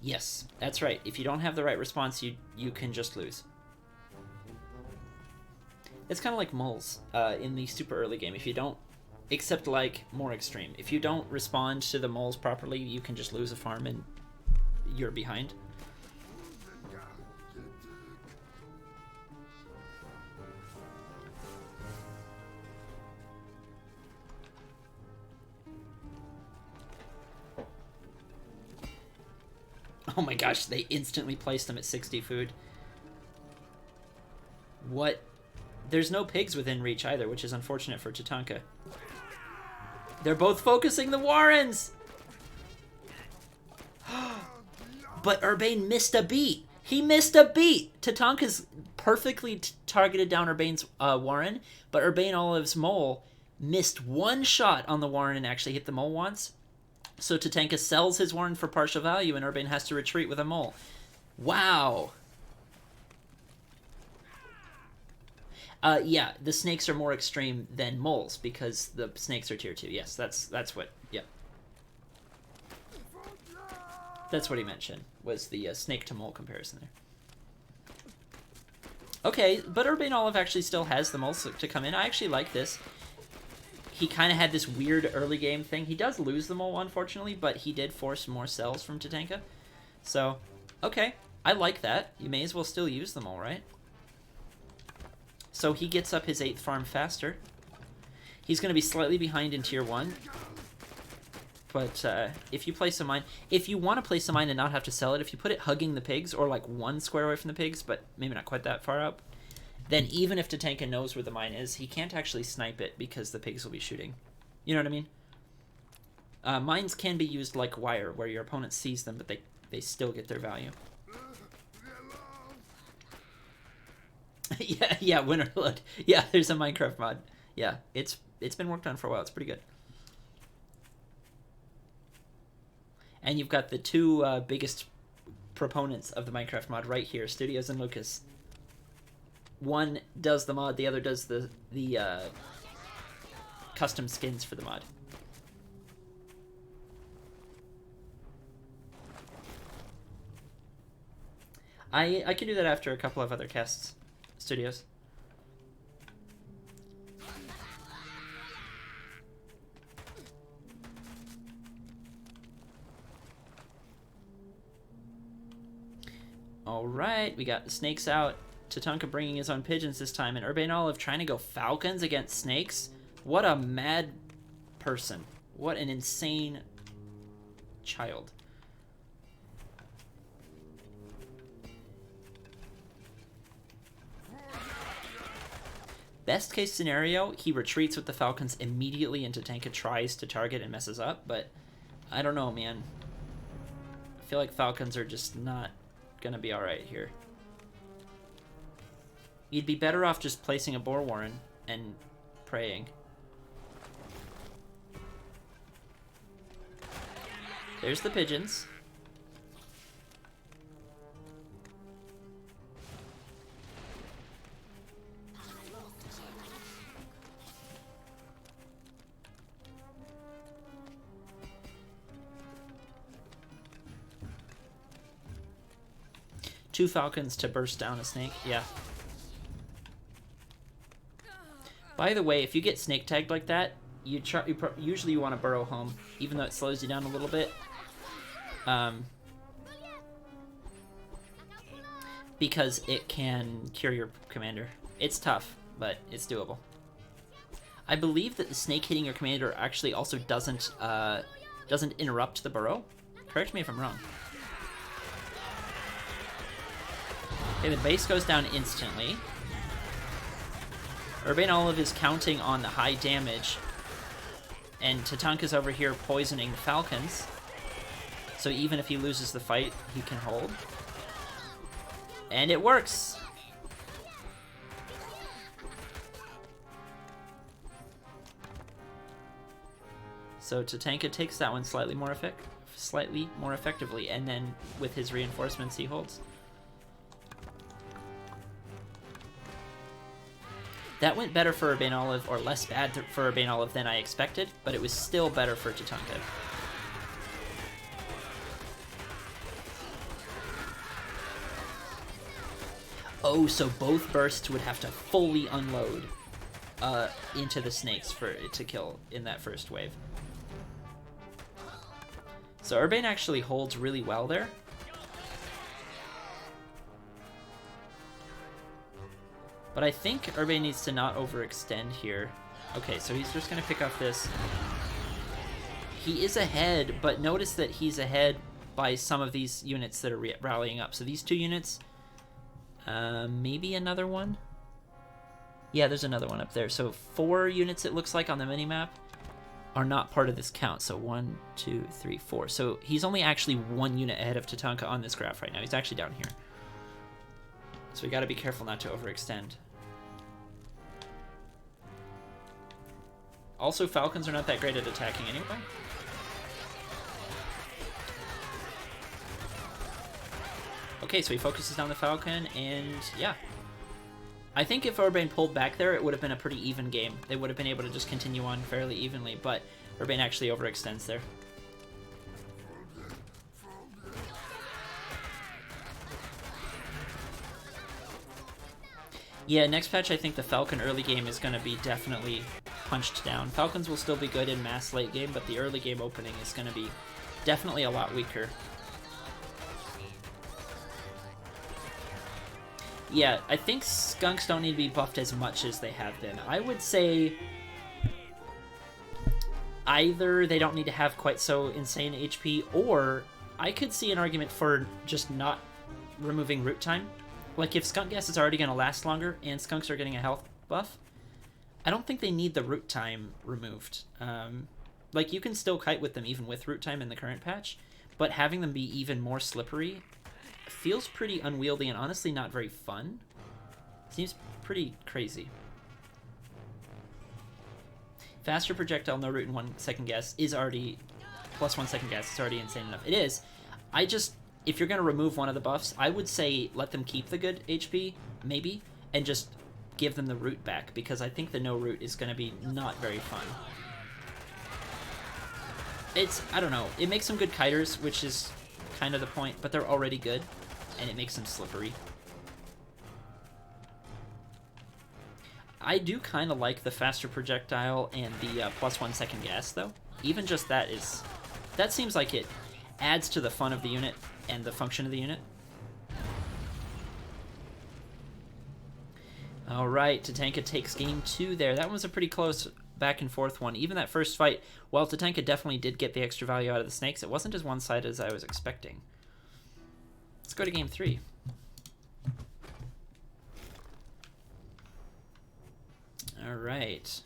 Yes, that's right. If you don't have the right response, you can just lose. It's kind of like moles in the super early game. If you don't, except like more extreme. If you don't respond to the moles properly, you can just lose a farm and you're behind. Oh my gosh, they instantly placed them at 60 food. What? There's no pigs within reach either, which is unfortunate for Tatanka. They're both focusing the Warrens! But Urbane missed a beat! He missed a beat! Tatanka's perfectly targeted down Urbane's Warren, but UrbaneOlive's mole missed 1 shot on the Warren and actually hit the mole once. So Tatanka sells his Warren for partial value, and Urbane has to retreat with a mole. Wow! Yeah, the snakes are more extreme than moles because the snakes are tier 2. Yes, that's what. Yeah, that's what he mentioned was the snake to mole comparison there. Okay, but UrbaneOlive actually still has the moles to come in. I actually like this. He kind of had this weird early game thing. He does lose the mole, unfortunately, but he did force more cells from Tatanka. So, okay, I like that. You may as well still use the mole, right? So he gets up his 8th farm faster. He's going to be slightly behind in tier 1. But if you place a mine, if you want to place a mine and not have to sell it, if you put it hugging the pigs or like 1 square away from the pigs, but maybe not quite that far up, then even if Tatanka knows where the mine is, he can't actually snipe it because the pigs will be shooting. You know what I mean? Mines can be used like wire, where your opponent sees them, but they still get their value. yeah, Winterload. Yeah, there's a Minecraft mod. Yeah, it's been worked on for a while. It's pretty good. And you've got the 2 biggest proponents of the Minecraft mod right here, Studios and Lucas. One does the mod, the other does the custom skins for the mod. I can do that after a couple of other casts, Studios. All right, we got the snakes out. Tatanka bringing his own pigeons this time, and UrbaneOlive trying to go falcons against snakes. What a mad person. What an insane child. Best case scenario, he retreats with the falcons immediately and Tatanka tries to target and messes up, but I don't know, man. feel like Falcons are just not gonna be alright here. You'd be better off just placing a Boar Warren and praying. There's the pigeons. Two falcons to burst down a snake. Yeah. By the way, if you get snake tagged like that, usually you want to burrow home, even though it slows you down a little bit. Because it can cure your commander. It's tough, but it's doable. I believe that the snake hitting your commander actually also doesn't interrupt the burrow. Correct me if I'm wrong. Okay, the base goes down instantly. UrbaneOlive is counting on the high damage, and Tatanka's over here poisoning the falcons. So even if he loses the fight, he can hold. And it works! So Tatanka takes that one slightly more effectively, and then with his reinforcements he holds. That went better for UrbaneOlive, or less bad for UrbaneOlive than I expected, but it was still better for Tatanka. Oh, so both bursts would have to fully unload into the snakes for it to kill in that first wave. So Urbane actually holds really well there. But I think Urbane needs to not overextend here. Okay, so he's just going to pick up this. He is ahead, but notice that he's ahead by some of these units that are rallying up. So these two units, maybe another one? Yeah, there's another one up there. So 4 units, it looks like, on the minimap are not part of this count. So 1, 2, 3, 4. So he's only actually 1 unit ahead of Tatanka on this graph right now. He's actually down here. So we got to be careful not to overextend. Also, falcons are not that great at attacking anyway. Okay, so he focuses down the falcon, and yeah. I think if Urbane pulled back there, it would have been a pretty even game. They would have been able to just continue on fairly evenly, but Urbane actually overextends there. Yeah, next patch I think the Falcon early game is going to be definitely punched down. Falcons will still be good in mass late game, but the early game opening is going to be definitely a lot weaker. Yeah, I think skunks don't need to be buffed as much as they have been. I would say either they don't need to have quite so insane HP, or I could see an argument for just not removing root time. Like, if skunk gas is already going to last longer and skunks are getting a health buff, I don't think they need the root time removed. Like, you can still kite with them even with root time in the current patch, but having them be even more slippery feels pretty unwieldy and honestly not very fun. Seems pretty crazy. Faster projectile, no root, and 1 second gas is already... plus 1 second gas is already insane enough. It is. I just... if you're going to remove one of the buffs, I would say let them keep the good HP, maybe, and just give them the root back, because I think the no root is going to be not very fun. It's, I don't know, it makes them good kiters, which is kind of the point, but they're already good, and it makes them slippery. I do kind of like the faster projectile and the plus 1 second gas, though. Even just that is... that seems like it adds to the fun of the unit and the function of the unit. Alright, Tatanka takes game 2 there. That was a pretty close back and forth one. Even that first fight, while Tatanka definitely did get the extra value out of the snakes, it wasn't as one-sided as I was expecting. Let's go to game 3. Alright.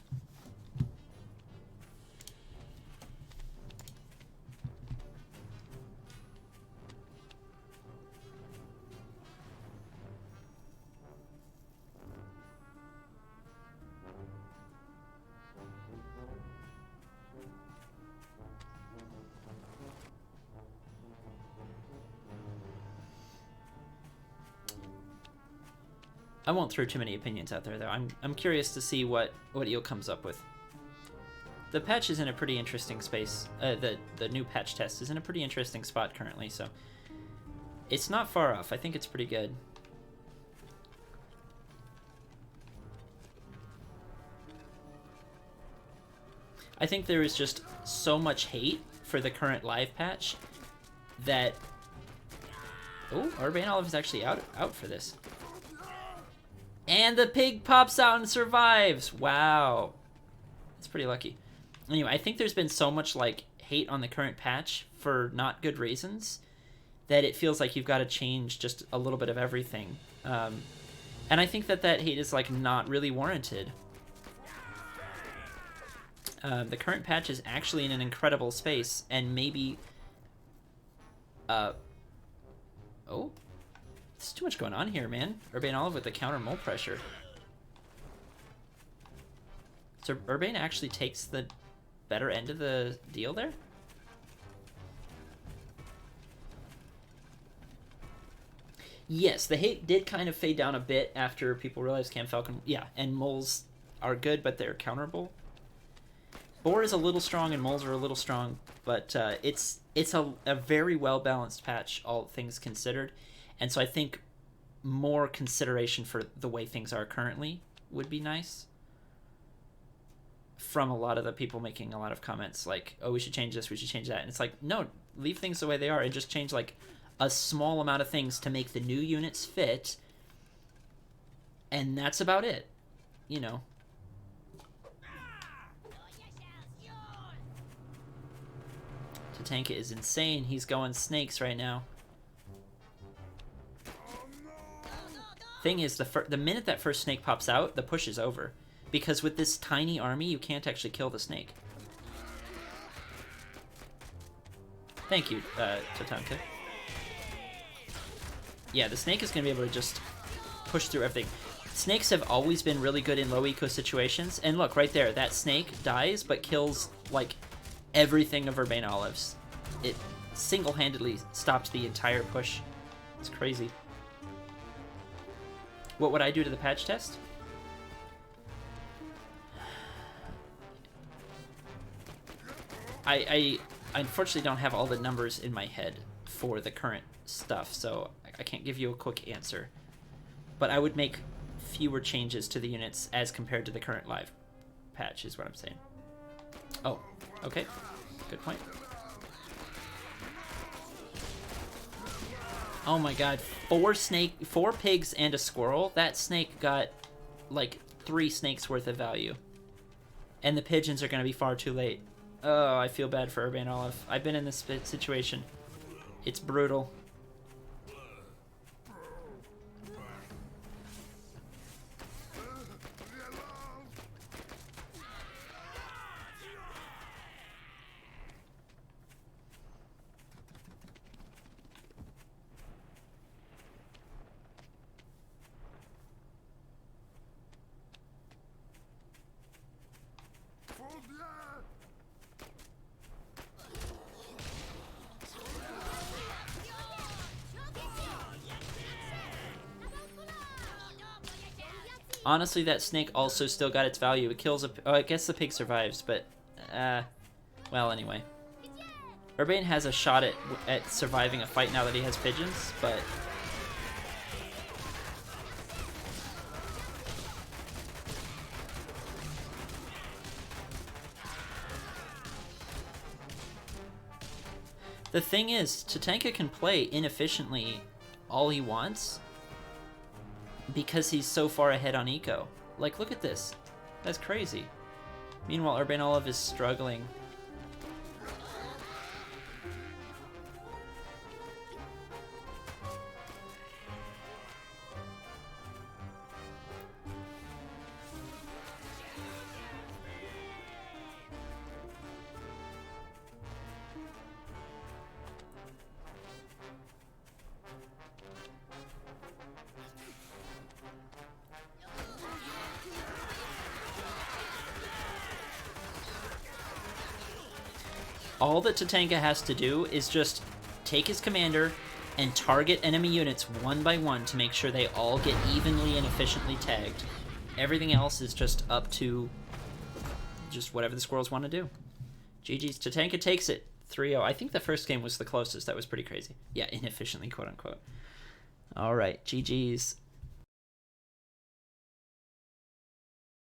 I won't throw too many opinions out there, though. I'm curious to see what Eel comes up with. The patch is in a pretty interesting space. The new patch test is in a pretty interesting spot currently, so it's not far off. I think it's pretty good. I think there is just so much hate for the current live patch that... Oh, UrbaneOlive is actually out for this. And the pig pops out and survives! Wow. That's pretty lucky. Anyway, I think there's been so much, like, hate on the current patch for not good reasons that it feels like you've got to change just a little bit of everything. And I think that hate is, like, not really warranted. The current patch is actually in an incredible space, and maybe... Oh. There's too much going on here, man. UrbaneOlive with the counter mole pressure. So Urbane actually takes the better end of the deal there? Yes, the hate did kind of fade down a bit after people realized Cam Falcon... Yeah, and moles are good, but they're counterable. Boar is a little strong and moles are a little strong, but it's a very well-balanced patch, all things considered. And so I think more consideration for the way things are currently would be nice. From a lot of the people making a lot of comments like, oh, we should change this, we should change that. And it's like, no, leave things the way they are and just change like a small amount of things to make the new units fit. And that's about it, you know. Tatanka is insane. He's going snakes right now. Thing is, the minute that first snake pops out, the push is over. Because with this tiny army, you can't actually kill the snake. Thank you, Tatanka. Yeah, the snake is going to be able to just push through everything. Snakes have always been really good in low eco situations. And look, right there, that snake dies, but kills, like, everything of UrbaneOlive's. It single-handedly stopped the entire push. It's crazy. What would I do to the patch test? I unfortunately don't have all the numbers in my head for the current stuff, so I can't give you a quick answer. But I would make fewer changes to the units as compared to the current live patch, is what I'm saying. Oh, okay. Good point. Oh my god, 4 pigs and a squirrel? That snake got like 3 snakes worth of value. And the pigeons are going to be far too late. Oh, I feel bad for UrbaneOlive. I've been in this situation. It's brutal. Honestly, that snake also still got its value. It kills a... Oh, I guess the pig survives, but... well, anyway. Urbane has a shot at surviving a fight now that he has pigeons, but... The thing is, Tatanka can play inefficiently all he wants because he's so far ahead on eco. Like, look at this. That's crazy. Meanwhile, UrbaneOlive is struggling. All that Tatanka has to do is just take his commander, and target enemy units one by one to make sure they all get evenly and efficiently tagged. Everything else is just up to just whatever the squirrels want to do. GG's. Tatanka takes it 3-0. I think the first game was the closest. That was pretty crazy. Yeah, inefficiently, quote unquote. All right, GG's.